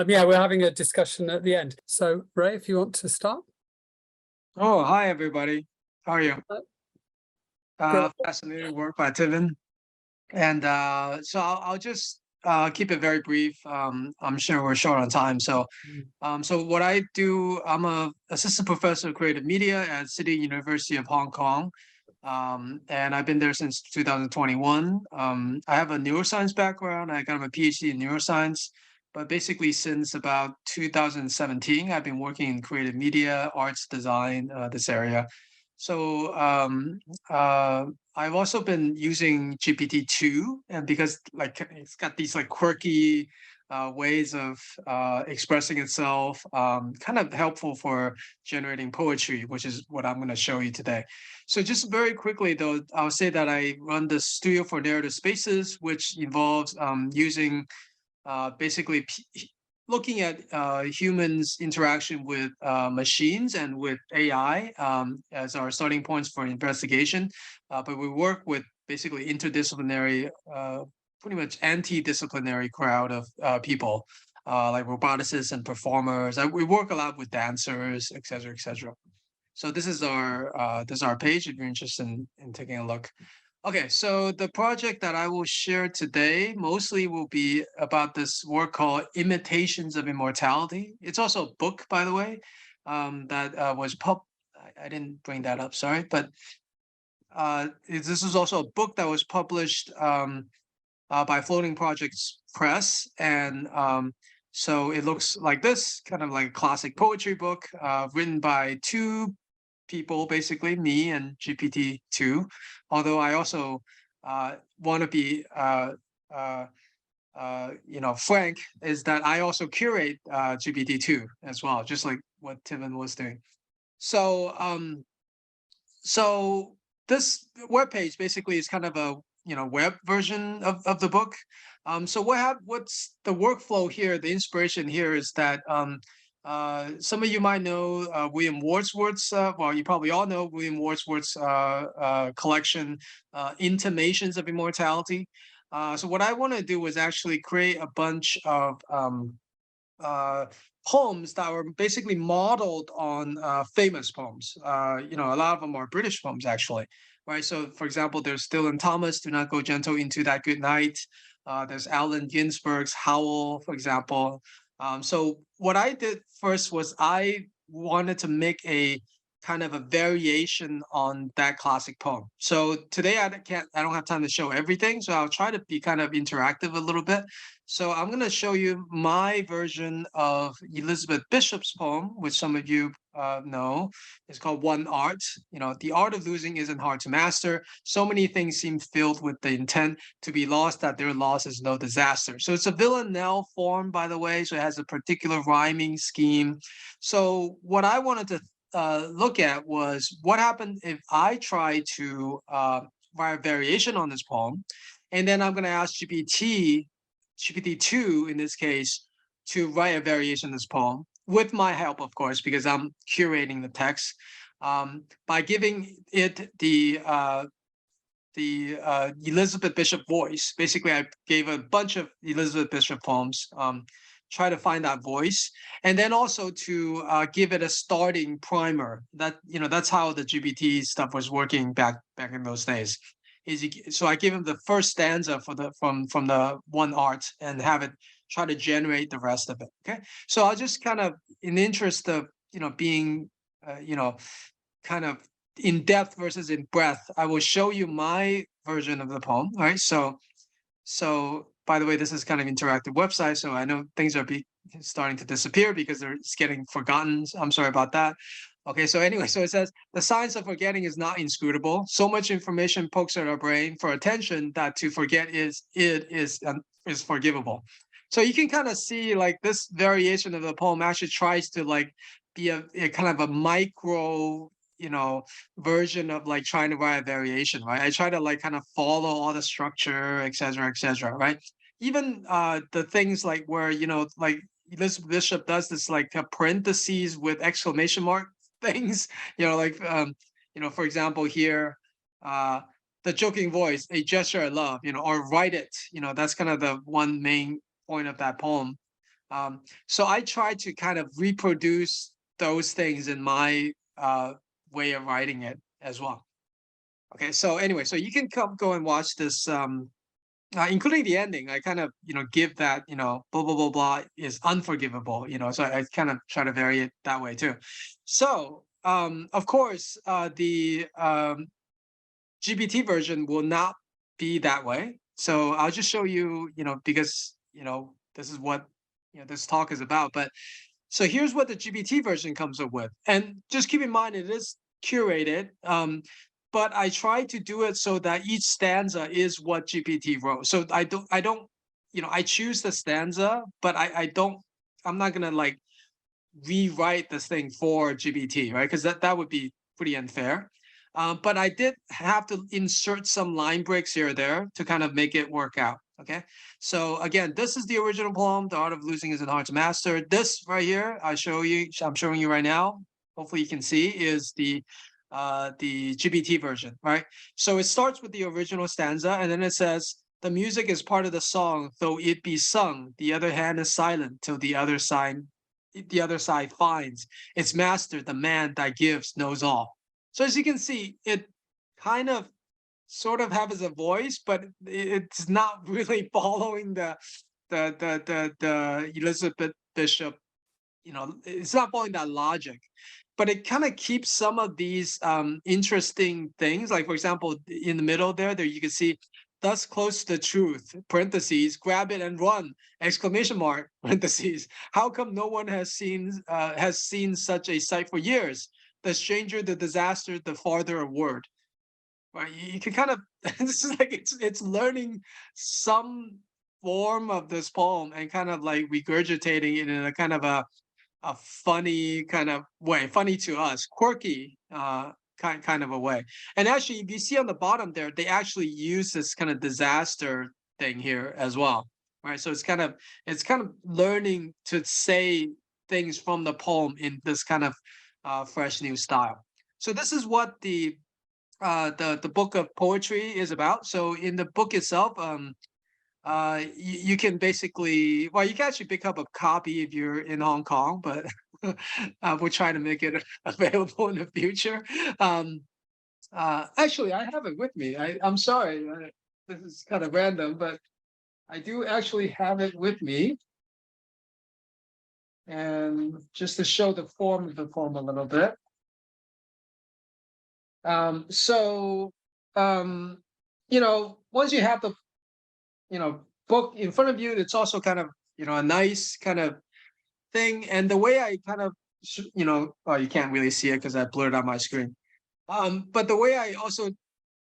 Yeah, we're having a discussion at the end. So, Ray, if you want to start. Oh, hi, everybody. How are you? Fascinating work by Tivon. And so I'll just keep it very brief. I'm sure we're short on time. So what I do, I'm a assistant professor of creative media at City University of Hong Kong. And I've been there since 2021. I have a neuroscience background. I got my PhD in neuroscience, but basically since about 2017, I've been working in creative media, arts, design, this area. So I've also been using GPT-2, and because like it's got these like quirky ways of expressing itself, kind of helpful for generating poetry, which is what I'm going to show you today. So just very quickly though, I'll say that I run the Studio for Narrative Spaces, which involves using basically looking at humans' interaction with machines and with AI as our starting points for investigation. But we work with basically interdisciplinary, pretty much anti-disciplinary crowd of people, like roboticists and performers. We work a lot with dancers, et cetera, et cetera. So this is our page if you're interested in taking a look. Okay, so the project that I will share today mostly will be about this work called Imitations of Immortality. It's also a book, by the way, that was I didn't bring that up, sorry, but this is also a book that was published by Floating Projects Press, and so it looks like this, kind of like a classic poetry book written by two people, basically me and GPT-2. Although I also want to be, frank, is that I also curate GPT-2 as well, just like what Tivon was doing. So, so this webpage basically is kind of a web version of the book. So what's the workflow here? The inspiration here is that some of you might know William Wordsworth's, well, you probably all know William Wordsworth's collection, Intimations of Immortality. So what I want to do is actually create a bunch of poems that were basically modeled on famous poems. A lot of them are British poems, actually, right? So, for example, there's Dylan Thomas, Do Not Go Gentle Into That Good Night. There's Allen Ginsberg's Howl, for example. So what I did first was I wanted to make a kind of a variation on that classic poem. So today I don't have time to show everything, so I'll try to be kind of interactive a little bit. So I'm going to show you my version of Elizabeth Bishop's poem, which some of you know. It's called One Art. The art of losing isn't hard to master. So many things seem filled with the intent to be lost that their loss is no disaster. So it's a villanelle form, by the way, so it has a particular rhyming scheme. So what I wanted to look at was what happened if I try to write a variation on this poem, and then I'm going to ask GPT-2 in this case to write a variation of this poem with my help, of course, because I'm curating the text, by giving it the Elizabeth Bishop voice. Basically, I gave a bunch of Elizabeth Bishop poems, try to find that voice, and then also to give it a starting primer. That's how the GPT stuff was working back in those days. So I give him the first stanza from the One Art and have it try to generate the rest of it. Okay, so I'll just kind of, in the interest of being kind of in depth versus in breadth, I will show you my version of the poem. All right, so by the way, this is kind of interactive website, so I know things are starting to disappear because it's getting forgotten. I'm sorry about that. Okay, so anyway, so it says, the science of forgetting is not inscrutable. So much information pokes at our brain for attention that to forget is forgivable. So you can kind of see like this variation of the poem actually tries to like be a kind of a micro version of like trying to write a variation, right? I try to like kind of follow all the structure, et cetera, right? Even the things like where like Elizabeth Bishop does this like parentheses with exclamation mark things, for example here, the joking voice, a gesture I love, or write it, that's kind of the one main point of that poem. So I try to kind of reproduce those things in my way of writing it as well. Okay, so anyway, so you can go and watch this including the ending, I kind of, give that, blah, blah, blah, blah is unforgivable, so I kind of try to vary it that way too. So, of course, the GPT version will not be that way. So I'll just show you, because, this is what, this talk is about. But so here's what the GPT version comes up with. And just keep in mind, it is curated. But I try to do it so that each stanza is what GPT wrote. So I don't, I choose the stanza, but I'm not gonna like rewrite this thing for GPT, right? Because that would be pretty unfair. But I did have to insert some line breaks here or there to kind of make it work out. Okay. So again, this is the original poem. The art of losing isn't hard to master. This right here, I'm showing you right now. Hopefully you can see is the GPT version, right? So it starts with the original stanza, and then it says, the music is part of the song, though it be sung. The other hand is silent till the other side finds its master, the man that gives knows all. So as you can see, it kind of sort of has a voice, but it's not really following the Elizabeth Bishop, it's not following that logic. But it kind of keeps some of these interesting things. Like, for example, in the middle there you can see, thus close to the truth, parentheses, grab it and run, exclamation mark, parentheses. How come no one has seen such a sight for years? The stranger, the disaster, the farther a word. Right? You can kind of, this is like, it's learning some form of this poem and kind of like regurgitating it in a kind of a funny kind of way, funny to us, quirky kind of a way. And actually, if you see on the bottom there, they actually use this kind of disaster thing here as well, right? So it's kind of learning to say things from the poem in this kind of fresh new style. So this is what the book of poetry is about. So in the book itself, you can basically, well, you can actually pick up a copy if you're in Hong Kong, but we'll try to make it available in the future. Actually, I have it with me. I'm sorry, this is kind of random, but I do actually have it with me. And just to show the form of the poem a little bit. Once you have the book in front of you, it's also kind of a nice kind of thing. And the way I kind of well, you can't really see it because I blurred out my screen, but the way I also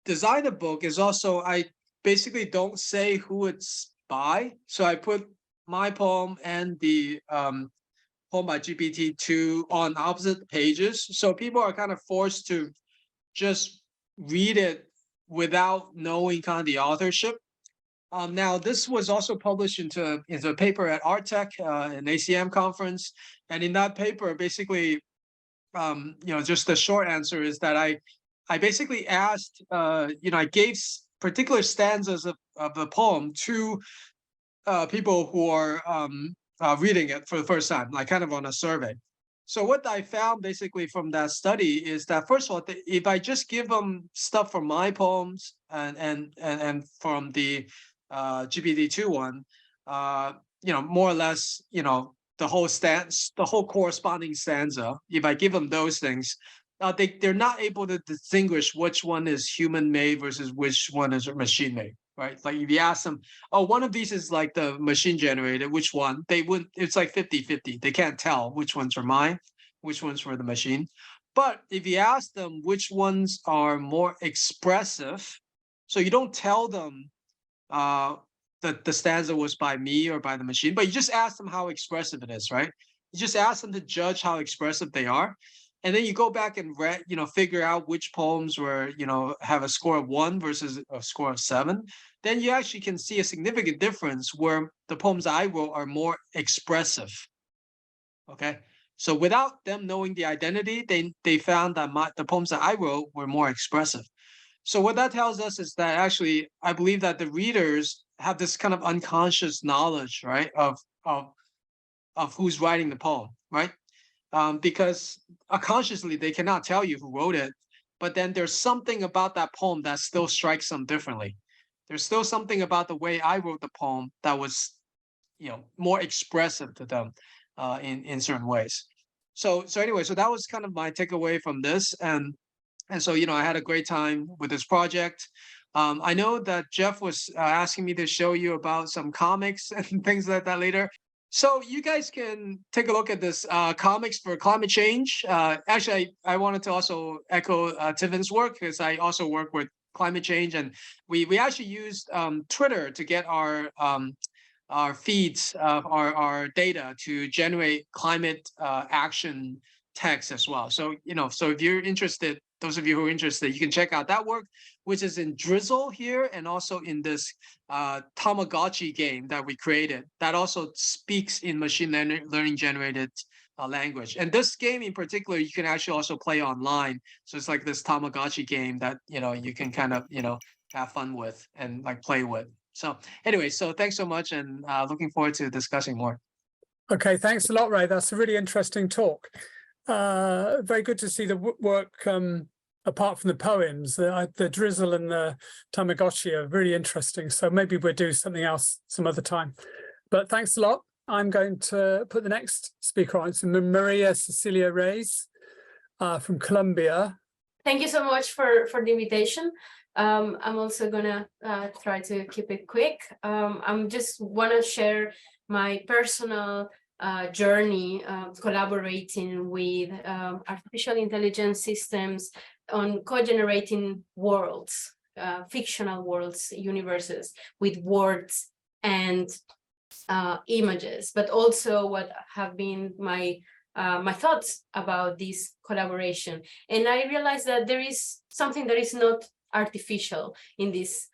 design a book is also, I basically don't say who it's by, so I put my poem and the poem by GPT-2 on opposite pages, so people are kind of forced to just read it without knowing kind of the authorship. Now, this was also published into a paper at ArtTech, an ACM conference, and in that paper, basically, just the short answer is that I basically asked, I gave particular stanzas of the poem to people who are reading it for the first time, like kind of on a survey. So what I found basically from that study is that, first of all, if I just give them stuff from my poems and from the GPT-2 one, more or less, the whole corresponding stanza, if I give them those things, they're not able to distinguish which one is human made versus which one is machine made, right? Like if you ask them, oh, one of these is like the machine generated, which one? They wouldn't, it's like 50-50. They can't tell which ones are mine, which ones were the machine. But if you ask them which ones are more expressive, so you don't tell them that the stanza was by me or by the machine, but you just ask them how expressive it is, right? You just ask them to judge how expressive they are. And then you go back and figure out which poems were, have a score of 1 versus a score of 7. Then you actually can see a significant difference where the poems I wrote are more expressive. Okay. So without them knowing the identity, they found that the poems that I wrote were more expressive. So what that tells us is that actually, I believe that the readers have this kind of unconscious knowledge, right, of who's writing the poem, right? Because unconsciously they cannot tell you who wrote it, but then there's something about that poem that still strikes them differently. there's still something about the way I wrote the poem that was, more expressive to them in certain ways. So anyway, so that was kind of my takeaway from this. And so, I had a great time with this project. I know that Geoff was asking me to show you about some comics and things like that later. So you guys can take a look at this comics for climate change. Actually, I wanted to also echo Tivon's work, because I also work with climate change, and we actually used Twitter to get our feeds, our data to generate climate action text as well. So so if you're interested, those of you who are interested, you can check out that work, which is in Drizzle here, and also in this Tamagotchi game that we created that also speaks in machine learning generated language. And this game in particular, you can actually also play online. So it's like this Tamagotchi game that you can kind of have fun with and like play with. So anyway, so thanks so much, and looking forward to discussing more. Okay, thanks a lot, Ray. That's a really interesting talk. Very good to see the work, apart from the poems. The Drizzle and the Tamagotchi are really interesting. So maybe we'll do something else some other time. But thanks a lot. I'm going to put the next speaker on. It's Maria Cecilia Reyes from Colombia. Thank you so much for the invitation. I'm also gonna try to keep it quick. I'm just want to share my personal journey collaborating with artificial intelligence systems on co-generating worlds, fictional worlds, universes with words and images, but also what have been my thoughts about this collaboration. And I realized that there is something that is not artificial in this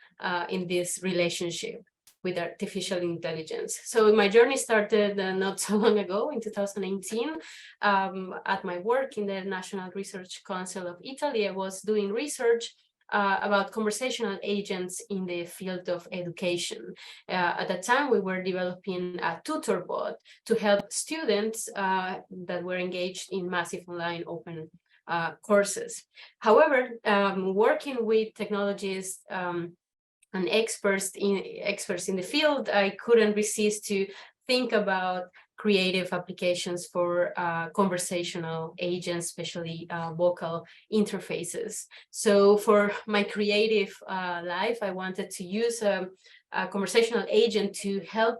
relationship with artificial intelligence. So my journey started not so long ago in 2018 at my work in the National Research Council of Italy. I was doing research about conversational agents in the field of education. At that time, we were developing a tutor bot to help students that were engaged in massive online open courses. However, working with technologists and experts in the field, I couldn't resist to think about creative applications for conversational agents, especially vocal interfaces. So for my creative life, I wanted to use a conversational agent to help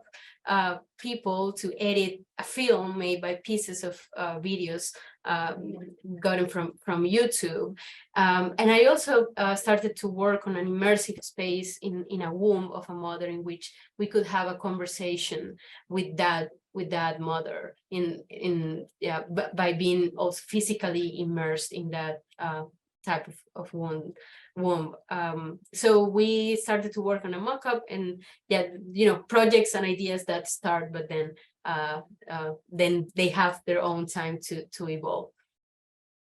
people to edit a film made by pieces of videos gotten from YouTube. And I also started to work on an immersive space in a womb of a mother, in which we could have a conversation with that mother by being also physically immersed in that type of womb. So we started to work on a mock-up, and projects and ideas that start, but then they have their own time to evolve.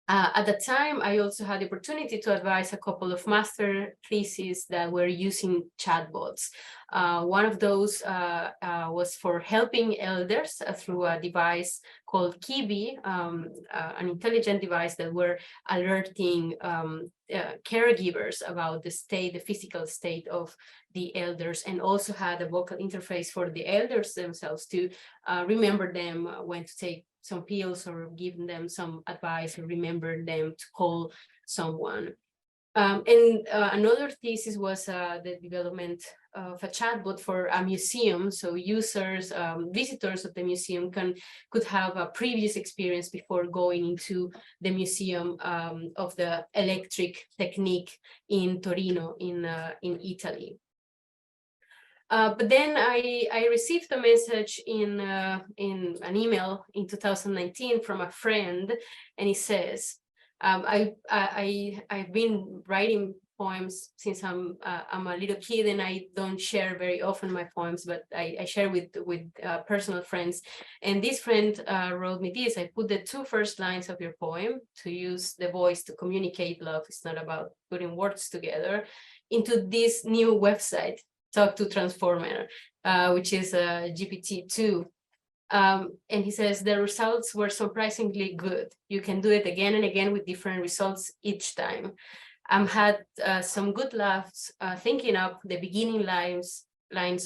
At the time, I also had the opportunity to advise a couple of master theses that were using chatbots. One of those was for helping elders through a device called Kiwi, an intelligent device that were alerting caregivers about the physical state of the elders, and also had a vocal interface for the elders themselves to remember them when to take some pills, or give them some advice, or remember them to call someone. And another thesis was the development of a chatbot for a museum. So users, visitors of the museum could have a previous experience before going into the museum of the electric technique in Torino, in Italy. But then I received a message in an email in 2019 from a friend, and he says, I've been writing poems since I'm a little kid, and I don't share very often my poems, but I share with personal friends. And this friend wrote me this: I put the two first lines of your poem, to use the voice to communicate love, it's not about putting words together, into this new website, Talk to Transformer, which is GPT-2. And he says the results were surprisingly good. You can do it again and again with different results each time. had some good laughs thinking up the beginning lines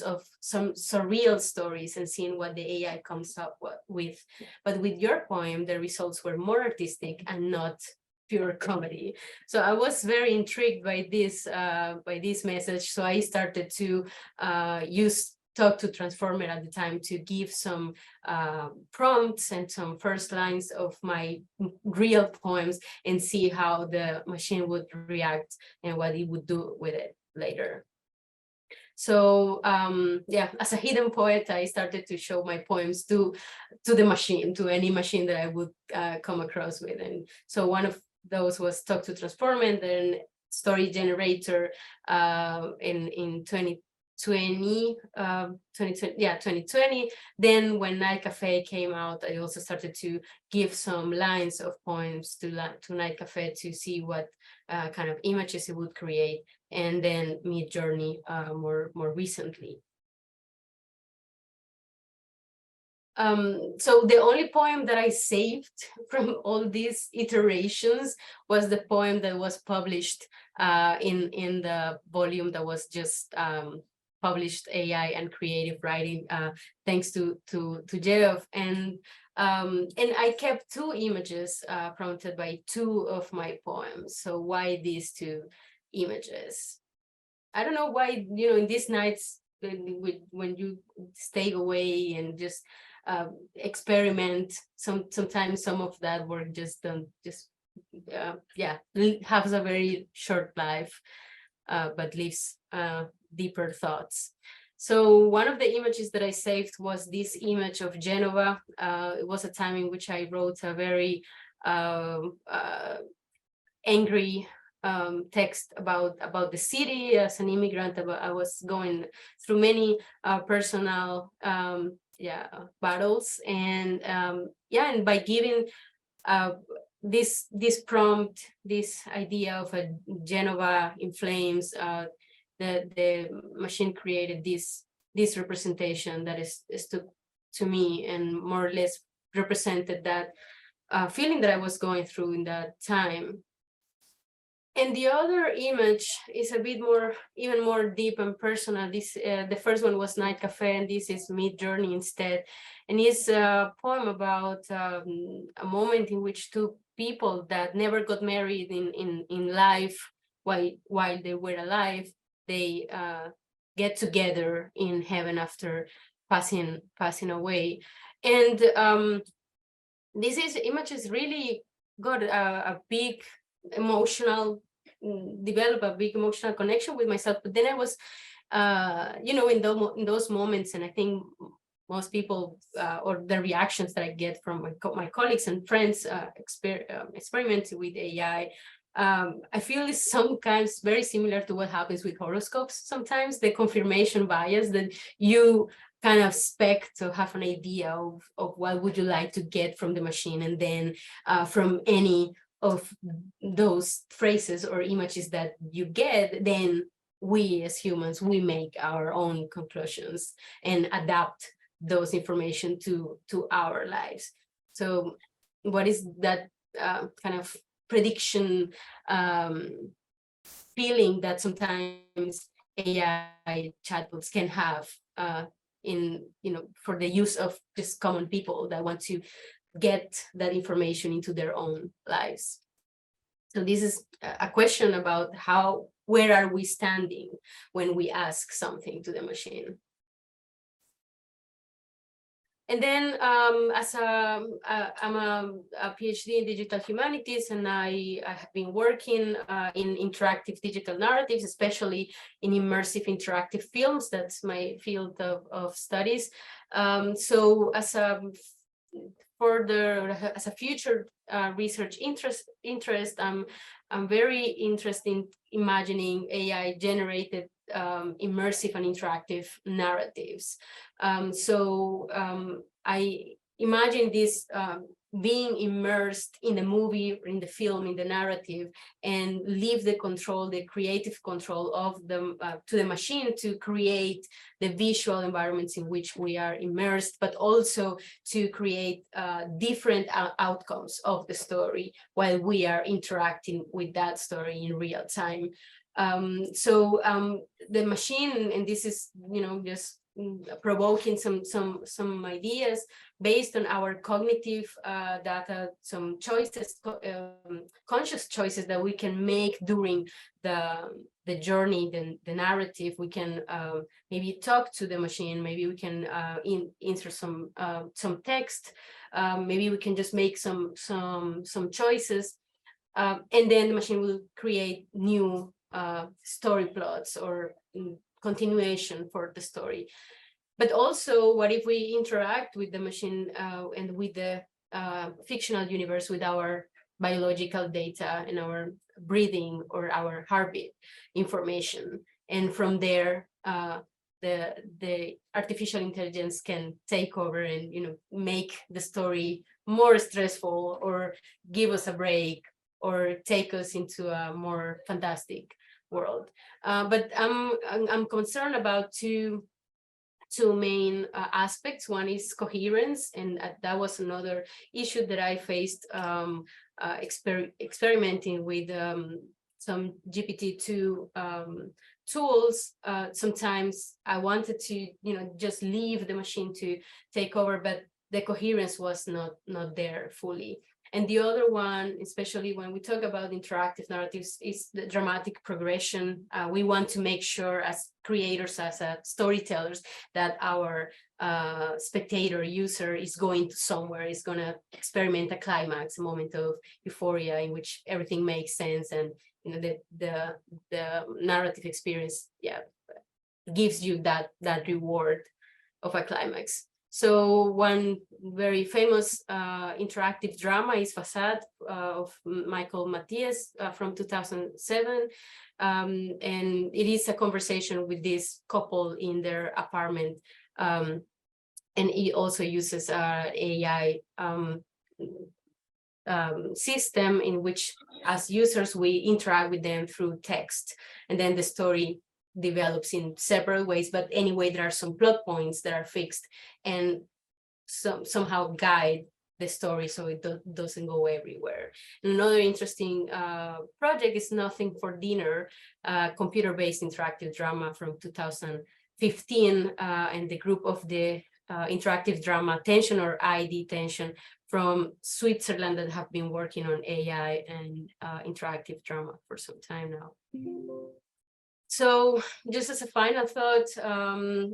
of some surreal stories and seeing what the AI comes up with. But with your poem, the results were more artistic and not pure comedy. So I was very intrigued by this message. So I started to use Talk to Transformer at the time to give some prompts and some first lines of my real poems and see how the machine would react and what it would do with it later. So yeah, as a hidden poet, I started to show my poems to the machine, to any machine that I would come across with. And so one of those was Talk to Transform, and then Story Generator in 2020. Then when Night Cafe came out, I also started to give some lines of poems to Night Cafe to see what kind of images it would create, and then Mid Journey more recently. So the only poem that I saved from all these iterations was the poem that was published in the volume that was just published, AI and Creative Writing, thanks to Geoff. And I kept two images prompted by two of my poems. So why these two images? I don't know why, in these nights when you stay away and just experiment, sometimes some of that work just has a very short life, but leaves deeper thoughts. So one of the images that I saved was this image of Genova. It was a time in which I wrote a very angry text about the city as an immigrant. I was going through many personal battles, and and by giving this prompt, this idea of a Genova in flames, the machine created this representation that is to me, and more or less represented that feeling that I was going through in that time. And the other image is a bit more, even more deep and personal. This the first one was Night Cafe, and this is Mid Journey instead. And it's a poem about a moment in which two people that never got married in life, while they were alive, they get together in heaven after passing away. And this image is really got a big emotional, develop a big emotional connection with myself. But then I was in those moments, and I think most people or the reactions that I get from my colleagues and friends experimenting with AI, I feel is sometimes very similar to what happens with horoscopes. Sometimes the confirmation bias that you kind of expect to have an idea of what would you like to get from the machine, and then from any of those phrases or images that you get, then we as humans, we make our own conclusions and adapt those information to our lives. So what is that kind of prediction feeling that sometimes AI chatbots can have for the use of just common people that want to get that information into their own lives. So this is a question about where are we standing when we ask something to the machine. And then I'm a PhD in digital humanities, and I have been working in interactive digital narratives, especially in immersive interactive films. That's my field of studies. So as a future research interest, I'm very interested in imagining AI generated immersive and interactive narratives. I imagine this being immersed in the movie, in the film, in the narrative, and leave the control, the creative control of them to the machine to create the visual environments in which we are immersed, but also to create different outcomes of the story while we are interacting with that story in real time. The machine, and this is, just provoking some ideas based on our cognitive data, some choices, conscious choices that we can make during the journey, the narrative. We can maybe talk to the machine, maybe we can insert some text, maybe we can just make some choices, and then the machine will create new story plots or continuation for the story. But also, what if we interact with the machine and with the fictional universe with our biological data and our breathing or our heartbeat information, and from there the artificial intelligence can take over and make the story more stressful, or give us a break, or take us into a more fantastic world. But I'm concerned about two main aspects. One is coherence, and that was another issue that I faced experimenting with some GPT-2 tools. Sometimes I wanted to just leave the machine to take over, but the coherence was not there fully. And the other one, especially when we talk about interactive narratives, is the dramatic progression. We want to make sure as creators, as storytellers, that our spectator, user is going to somewhere, is going to experiment a climax, a moment of euphoria in which everything makes sense, and the narrative experience, gives you that reward of a climax. So one very famous interactive drama is Facade of Michael Matthias from 2007. And it is a conversation with this couple in their apartment. And it also uses AI system in which, as users, we interact with them through text. And then the story develops in several ways, but anyway, there are some plot points that are fixed and somehow guide the story so it doesn't go everywhere. And another interesting project is Nothing for Dinner, computer-based interactive drama from 2015, and the group of the interactive drama Tension, or ID Tension, from Switzerland, that have been working on AI and interactive drama for some time now. So just as a final thought,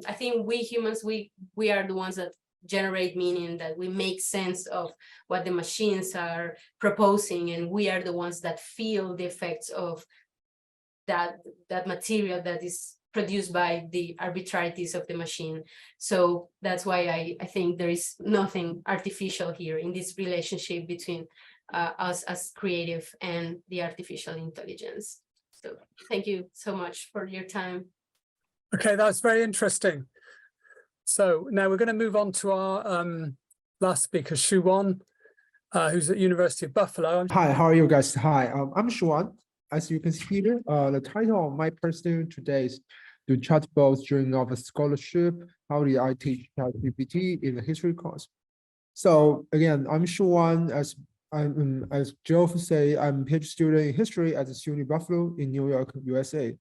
I think we humans, we are the ones that generate meaning, that we make sense of what the machines are proposing, and we are the ones that feel the effects of that material that is produced by the arbitrarities of the machine. So that's why I think there is nothing artificial here in this relationship between us as creative and the artificial intelligence. So thank you so much for your time. Okay, that's very interesting. So now we're going to move on to our last speaker, Shuwan, who's at University of Buffalo. Hi, how are you guys? Hi, I'm Shuwan. As you can see here, the title of my presentation today is "Do Chatbots Dream of a Scholarship? How did I teach ChatGPT in the history course?" So again, I'm Shuwan. As Geoff say, I'm a PhD student in history at the SUNY Buffalo in New York, USA.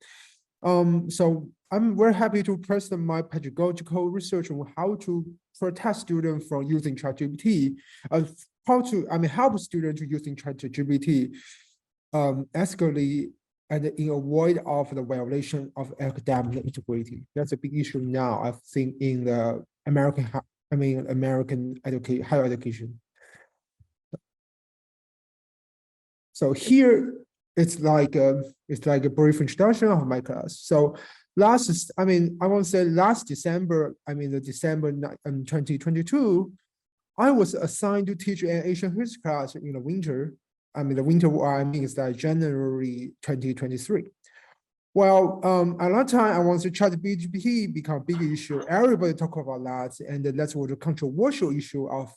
So I'm very happy to present my pedagogical research on how to protect students from using ChatGPT, help students using ChatGPT ethically and in avoid of the violation of academic integrity. That's a big issue now, I think, in the American higher education. So here it's like a brief introduction of my class. So last December, the December 2022, I was assigned to teach an Asian history class in the winter. The winter is like January 2023. Well, at that time, I want to ChatGPT become a big issue. Everybody talk about that, and that's what the controversial issue of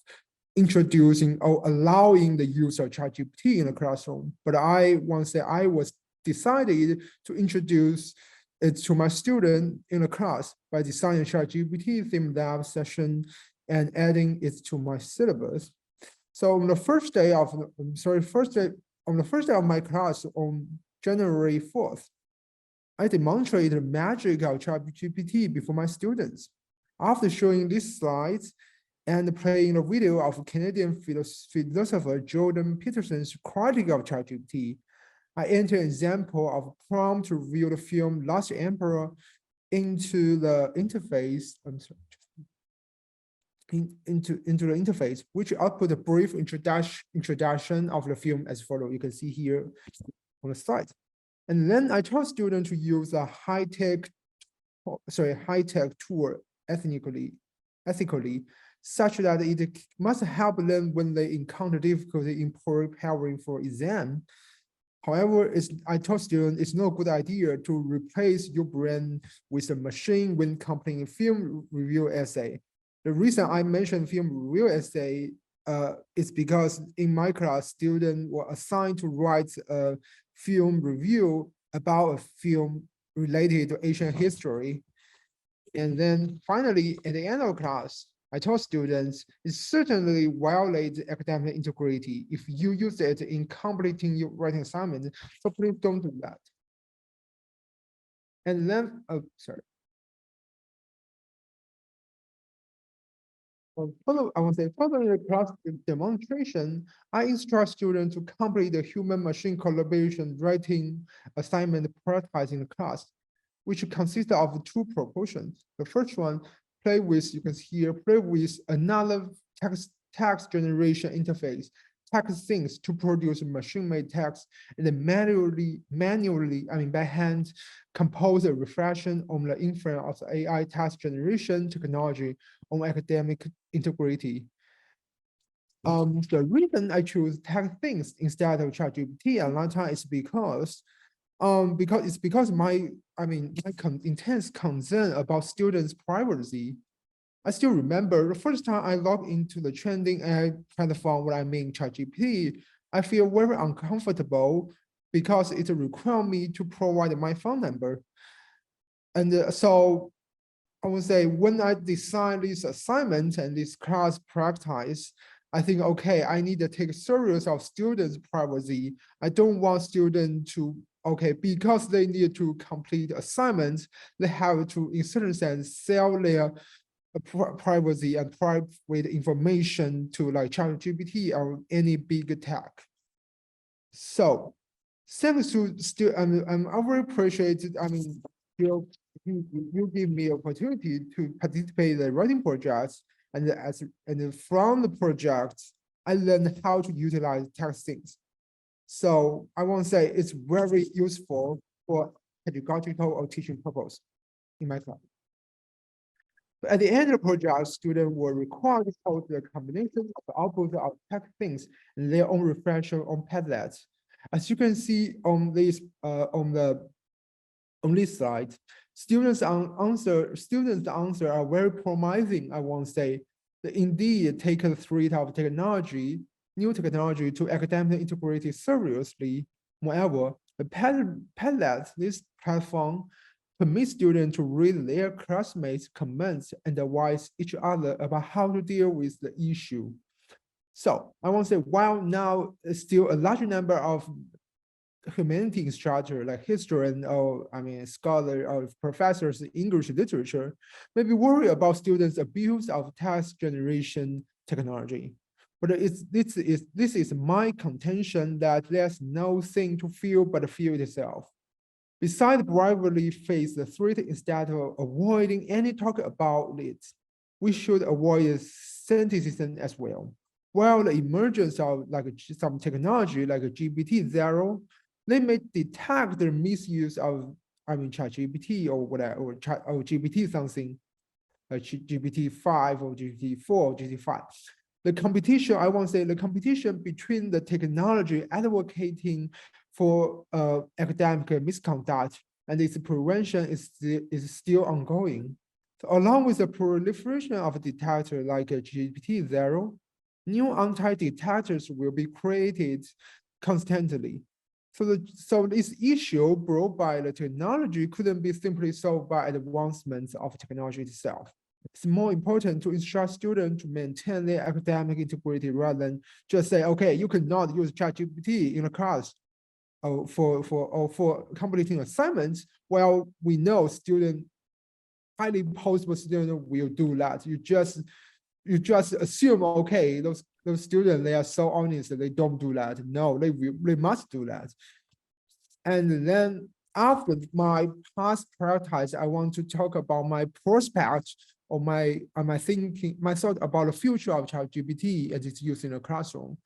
introducing or allowing the use of ChatGPT in the classroom. But I want to say I was decided to introduce it to my student in the class by designing ChatGPT themed lab session and adding it to my syllabus. So on the first day of my class on January 4th, I demonstrated the magic of ChatGPT before my students. After showing these slides and playing a video of Canadian philosopher Jordan Peterson's critique of ChatGPT, I entered an example of prompt to review the film Last Emperor into the interface. Into the interface, which output a brief introduction of the film as follows. You can see here on the slide. And then I taught students to use a high-tech tool ethically, such that it must help them when they encounter difficulty in preparing for exam. However, I told students it's not a good idea to replace your brain with a machine when completing a film review essay. The reason I mentioned film review essay is because in my class, students were assigned to write a film review about a film related to Asian history. And then finally, at the end of class, I told students it certainly violates academic integrity if you use it in completing your writing assignment. So please don't do that. And then, following the class demonstration, I instruct students to complete the human-machine collaboration writing assignment prioritized in the class, which consists of two proportions. The first one, play with another text generation interface, text things to produce machine-made text, and then by hand, compose a reflection on the influence of AI text generation technology on academic integrity. The reason I choose text things instead of ChatGPT a lot of times is because my intense concern about students' privacy. I still remember the first time I logged into the trending AI platform when I mean ChatGPT, I feel very uncomfortable because it requires me to provide my phone number. And so I would say when I design this assignment and this class practice, I think, okay, I need to take serious of students' privacy. I don't want students to, because they need to complete assignments, they have to, in certain sense, sell their privacy and private information to like ChatGPT or any big tech. So thanks to I'm very appreciated. You give me opportunity to participate in the writing projects, and from the projects, I learned how to utilize text things. So I want to say it's very useful for pedagogical or teaching purpose in my class. But at the end of the project, students were required to hold the combination of the output of text things and their own reflection on Padlet. As you can see on this on this slide, students' answer are very promising. I want to say they indeed take the threat of new technology to academic integrity seriously. Moreover, the Padlet, this platform, permits students to read their classmates' comments and advise each other about how to deal with the issue. So I want to say, while now still a large number of humanity instructor like historian or scholar or professors in English literature may be worried about students' abuse of text generation technology. But this is my contention that there's no thing to fear but the field itself. Besides bravely face the threat instead of avoiding any talk about it, we should avoid cynicism as well. While the emergence of some technology like GPT-0, they may detect the misuse of ChatGPT or whatever, or GPT something, like GPT-5 or GPT-4 or GPT-5. The competition, I want to say, the competition between the technology advocating for academic misconduct and its prevention is still ongoing. So along with the proliferation of detectors like GPT-0, new anti-detectors will be created constantly. So this issue brought by the technology couldn't be simply solved by advancements of technology itself. It's more important to instruct students to maintain their academic integrity rather than just say, okay, you cannot use ChatGPT in a class for completing assignments. Well, we know highly possible students will do that. You just assume, okay, those students, they are so honest that they don't do that. No, they must do that. And then after my past practice, I want to talk about my prospect or my thought about the future of ChatGPT as it's used in a classroom.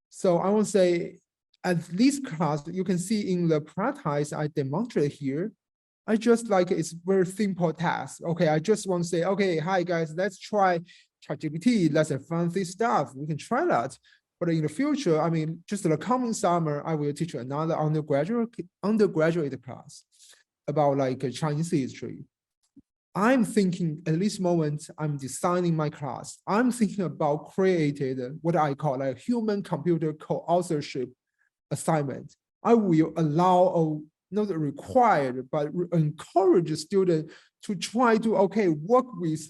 So I want to say, at this class, you can see in the practice I demonstrate here, I just like it's very simple task. Okay, I just want to say, okay, hi guys, let's try ChatGPT. Let's have fancy stuff. We can try that. But in the future, I mean, just the coming summer, I will teach another undergraduate class about like Chinese history. I'm thinking at this moment, I'm designing my class. I'm thinking about creating what I call a human-computer co-authorship assignment. I will allow, not required, but encourage the student to try to, okay, work with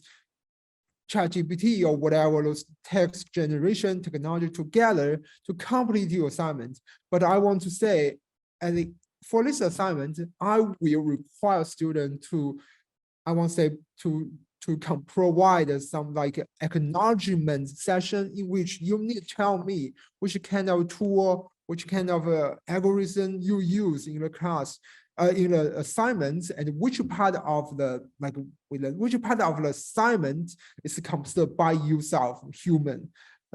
ChatGPT or whatever those text generation technology together to complete your assignment. But I want to say, for this assignment, I will require students to, I want to say, to provide some like acknowledgement session in which you need to tell me which kind of tool, which kind of algorithm you use in the class, in the assignments, and which part of the which part of the assignment is considered by yourself, human,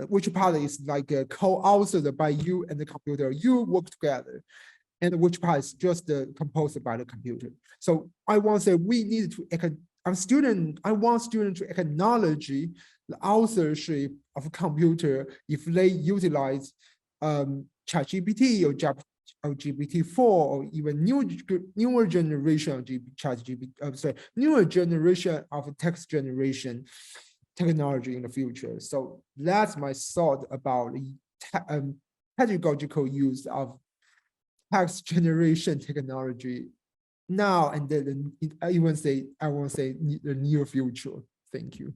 which part is like co-authored by you and the computer. You work together, and which part is just composed by the computer. So I want to say we need to. I want students to acknowledge the authorship of a computer if they utilize ChatGPT or GPT-4 or even newer generation of ChatGPT, newer generation of text generation technology in the future. So that's my thought about the pedagogical use of text generation technology now and then. I want to say the near future. Thank you.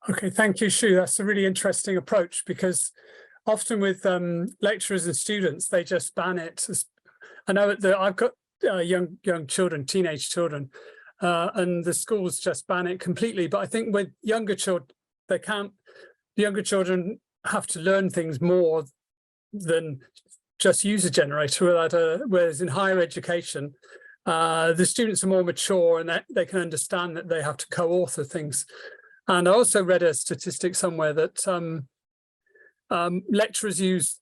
Okay, thank you, Shu. That's a really interesting approach, because often with lecturers and students, they just ban it. I know that I've got young children, teenage children, and the schools just ban it completely. But I think with younger children, the younger children have to learn things more than just use a generator. Whereas in higher education, the students are more mature and they can understand that they have to co-author things. And I also read a statistic somewhere that lecturers use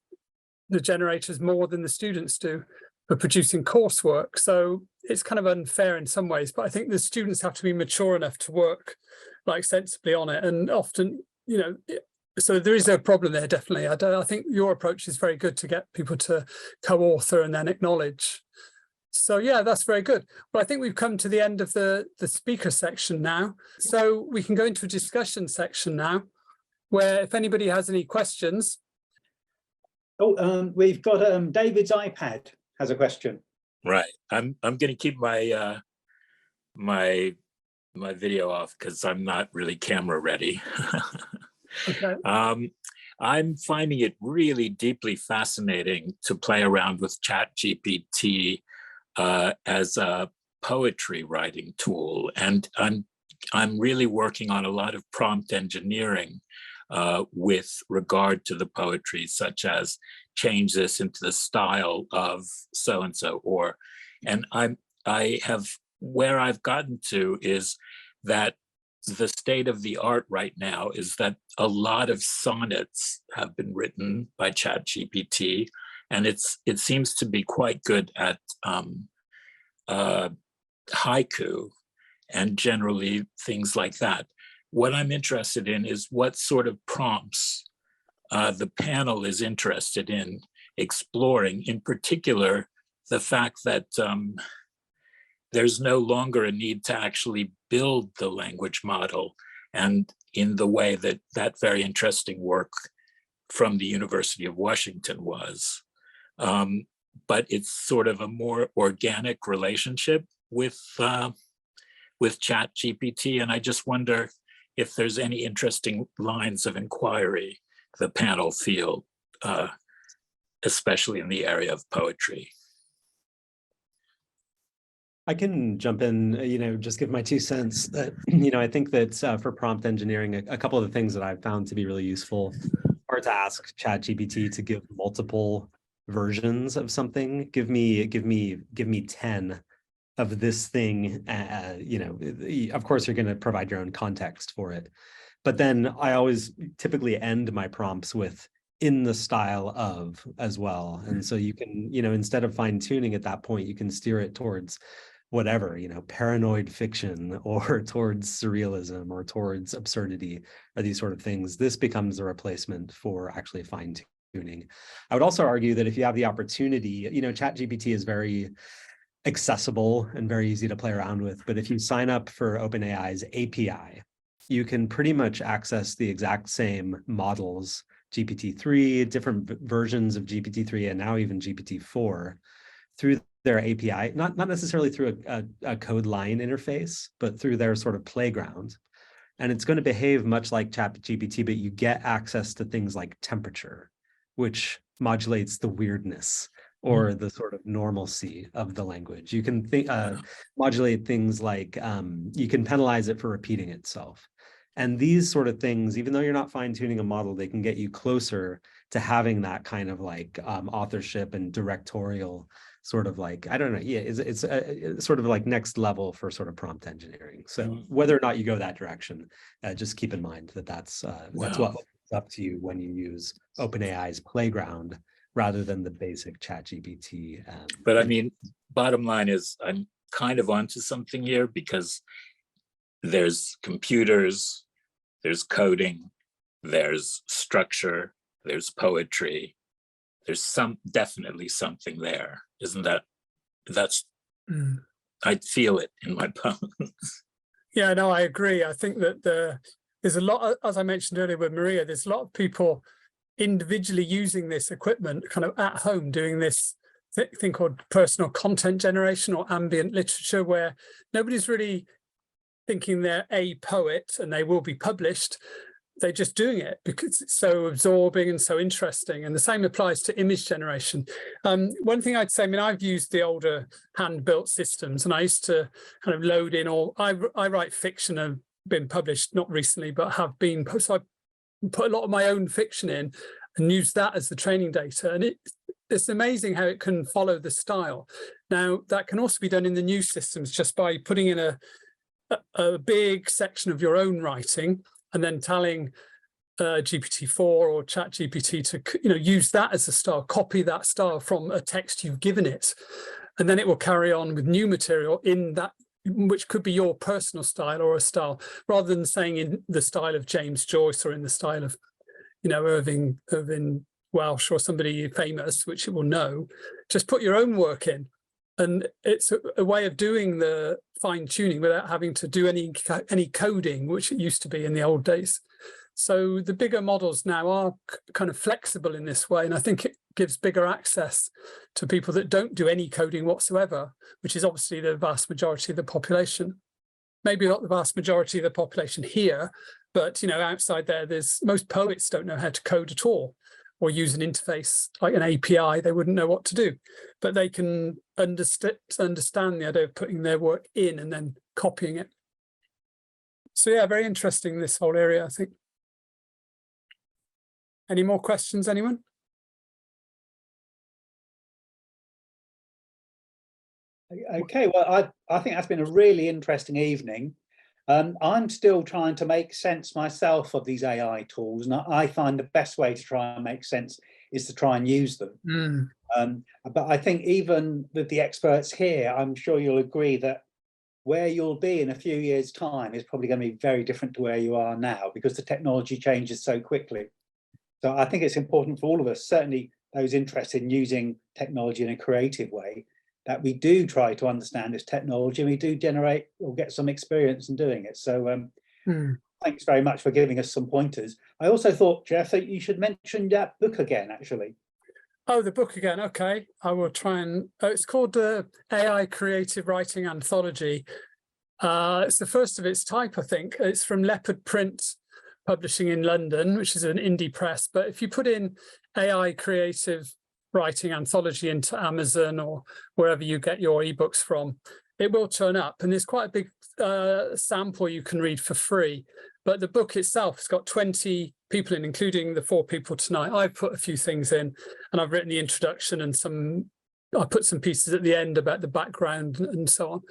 the generators more than the students do for producing coursework. So it's kind of unfair in some ways, but I think the students have to be mature enough to work like sensibly on it. And often, you know, so there is a problem there, definitely. I think your approach is very good to get people to co-author and then acknowledge. So yeah, that's very good. Well, I think we've come to the end of the speaker section now. So we can go into a discussion section now, where if anybody has any questions. Oh, we've got David's iPad has a question. Right. I'm going to keep my my video off because I'm not really camera ready. Okay. I'm finding it really deeply fascinating to play around with ChatGPT as a poetry writing tool, and I'm really working on a lot of prompt engineering with regard to the poetry, such as change this into the style of so and so, and I have, where I've gotten to is that the state of the art right now is that a lot of sonnets have been written by ChatGPT, and it seems to be quite good at haiku and generally things like that. What I'm interested in is what sort of prompts the panel is interested in exploring, in particular, the fact that there's no longer a need to actually build the language model, and in the way that that very interesting work from the University of Washington was. But it's sort of a more organic relationship with ChatGPT, and I just wonder if there's any interesting lines of inquiry the panel feel, especially in the area of poetry. I can jump in, just give my 2 cents that, I think that for prompt engineering, a couple of the things that I've found to be really useful are to ask ChatGPT to give multiple versions of something. Give me 10 of this thing. Of course, you're going to provide your own context for it. But then I always typically end my prompts with in the style of as well. And so you can, instead of fine tuning at that point, you can steer it towards whatever, paranoid fiction or towards surrealism or towards absurdity or these sort of things. This becomes a replacement for actually fine tuning. I would also argue that if you have the opportunity, ChatGPT is very accessible and very easy to play around with. But if you sign up for OpenAI's API, you can pretty much access the exact same models, GPT-3, different versions of GPT-3, and now even GPT-4 through their API, not necessarily through a code line interface, but through their sort of playground. And it's going to behave much like ChatGPT, but you get access to things like temperature, which modulates the weirdness or the sort of normalcy of the language. You can modulate things like, you can penalize it for repeating itself. And these sort of things, even though you're not fine tuning a model, they can get you closer to having that kind of like authorship and directorial sort of like, I don't know, yeah, it's sort of like next level for sort of prompt engineering. So whether or not you go that direction, just keep in mind that that's what opens up to you when you use OpenAI's playground rather than the basic ChatGPT. But I mean, bottom line is I'm kind of onto something here, because there's computers, there's coding, there's structure, there's poetry, there's definitely something there, isn't that? I feel it in my bones. Yeah, no, I agree. I think that there's a lot, as I mentioned earlier with Maria, there's a lot of people individually using this equipment kind of at home, doing this thing called personal content generation or ambient literature, where nobody's really thinking they're a poet and they will be published. They're just doing it because it's so absorbing and so interesting. And the same applies to image generation. One thing I'd say, I mean, I've used the older hand-built systems, and I used to kind of load in all, I write fiction, have been published, not recently, but have been, so I put a lot of my own fiction in and use that as the training data. And it's amazing how it can follow the style. Now, that can also be done in the new systems just by putting in a big section of your own writing and then telling GPT-4 or ChatGPT to use that as a style, copy that style from a text you've given it. And then it will carry on with new material in that, which could be your personal style or a style, rather than saying in the style of James Joyce or in the style of, Irving Welsh or somebody famous, which it will know. Just put your own work in. And it's a way of doing the fine tuning without having to do any coding, which it used to be in the old days. So the bigger models now are kind of flexible in this way. And I think it gives bigger access to people that don't do any coding whatsoever, which is obviously the vast majority of the population. Maybe not the vast majority of the population here, but outside there, most poets don't know how to code at all, or use an interface like an API. They wouldn't know what to do, but they can understand the idea of putting their work in and then copying it. So yeah, very interesting, this whole area, I think. Any more questions, anyone? Okay, well, I think that's been a really interesting evening. I'm still trying to make sense myself of these AI tools, and I find the best way to try and make sense is to try and use them. But I think even with the experts here, I'm sure you'll agree that where you'll be in a few years' time is probably going to be very different to where you are now, because the technology changes so quickly. So I think it's important for all of us, certainly those interested in using technology in a creative way, that we do try to understand this technology and we do generate or get some experience in doing it. So Thanks very much for giving us some pointers. I also thought, Geoff, that you should mention that book again, actually. Oh, the book again. Okay, I will try and. It's called AI Creative Writing Anthology. It's the first of its type, I think. It's from Leopard Print Publishing in London, which is an indie press. But if you put in AI Creative Writing Anthology into Amazon or wherever you get your ebooks from, it will turn up. And there's quite a big sample you can read for free. But the book itself has got 20 people in, including the 4 people tonight. I've put a few things in, and I've written the introduction and I put some pieces at the end about the background and so on.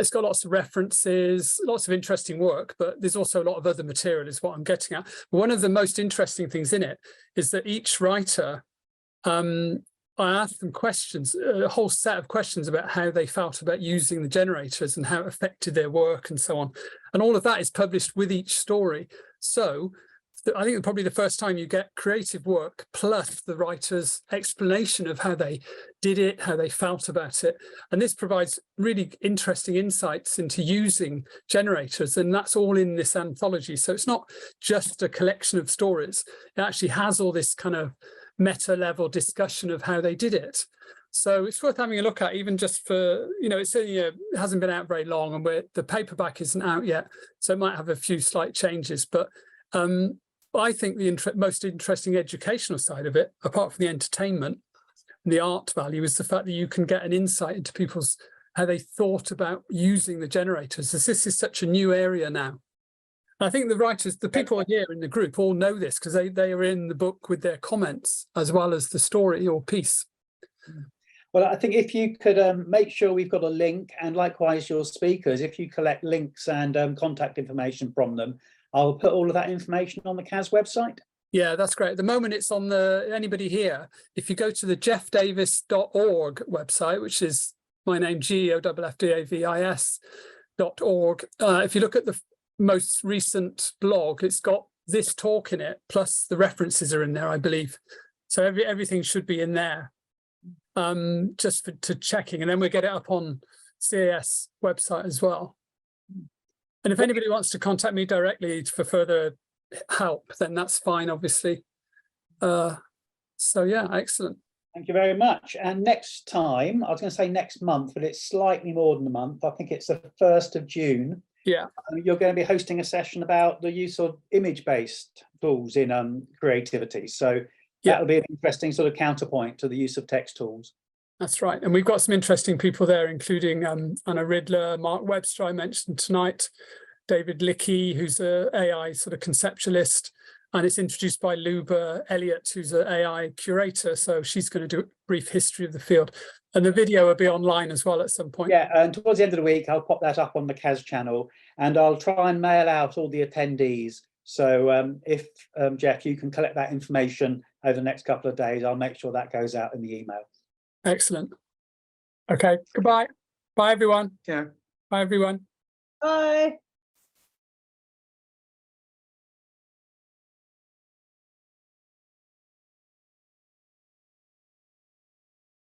It's got lots of references, lots of interesting work, but there's also a lot of other material is what I'm getting at. But one of the most interesting things in it is that each writer, I asked them questions, a whole set of questions about how they felt about using the generators and how it affected their work and so on. And all of that is published with each story. So I think probably the first time you get creative work plus the writer's explanation of how they did it, how they felt about it. And this provides really interesting insights into using generators. And that's all in this anthology. So it's not just a collection of stories. It actually has all this kind of meta level discussion of how they did it. So it's worth having a look at, even just for, it's it hasn't been out very long, and the paperback isn't out yet, so it might have a few slight changes. But I think the most interesting educational side of it, apart from the entertainment and the art value, is the fact that you can get an insight into people's how they thought about using the generators, as this is such a new area now. I think the writers, the people here in the group all know this because they are in the book with their comments as well as the story or piece. Well, I think if you could make sure we've got a link, and likewise your speakers, if you collect links and contact information from them, I'll put all of that information on the CAS website. Yeah, that's great. At the moment, it's on anybody here. If you go to the geoffdavis.org website, which is my name, geoffdavis.org. If you look at the most recent blog, it's got this talk in it, plus the references are in there, I believe. So everything should be in there, just to checking, and then we'll get it up on CAS website as well. And if anybody wants to contact me directly for further help, then that's fine, obviously. So yeah, excellent. Thank you very much. And next time, I was going to say next month, but it's slightly more than a month. I think it's the 1st of June. Yeah, you're going to be hosting a session about the use of image-based tools in creativity. So that'll be an interesting sort of counterpoint to the use of text tools. That's right. And we've got some interesting people there, including Anna Riddler, Mark Webster, I mentioned tonight, David Lickey, who's an AI sort of conceptualist, and it's introduced by Luba Elliott, who's an AI curator. So she's going to do a brief history of the field. And the video will be online as well at some point. Yeah, and towards the end of the week, I'll pop that up on the CAS channel, and I'll try and mail out all the attendees. So if, Geoff, you can collect that information over the next couple of days, I'll make sure that goes out in the email. Excellent. Okay, goodbye. Bye, everyone. Yeah. Bye, everyone. Bye.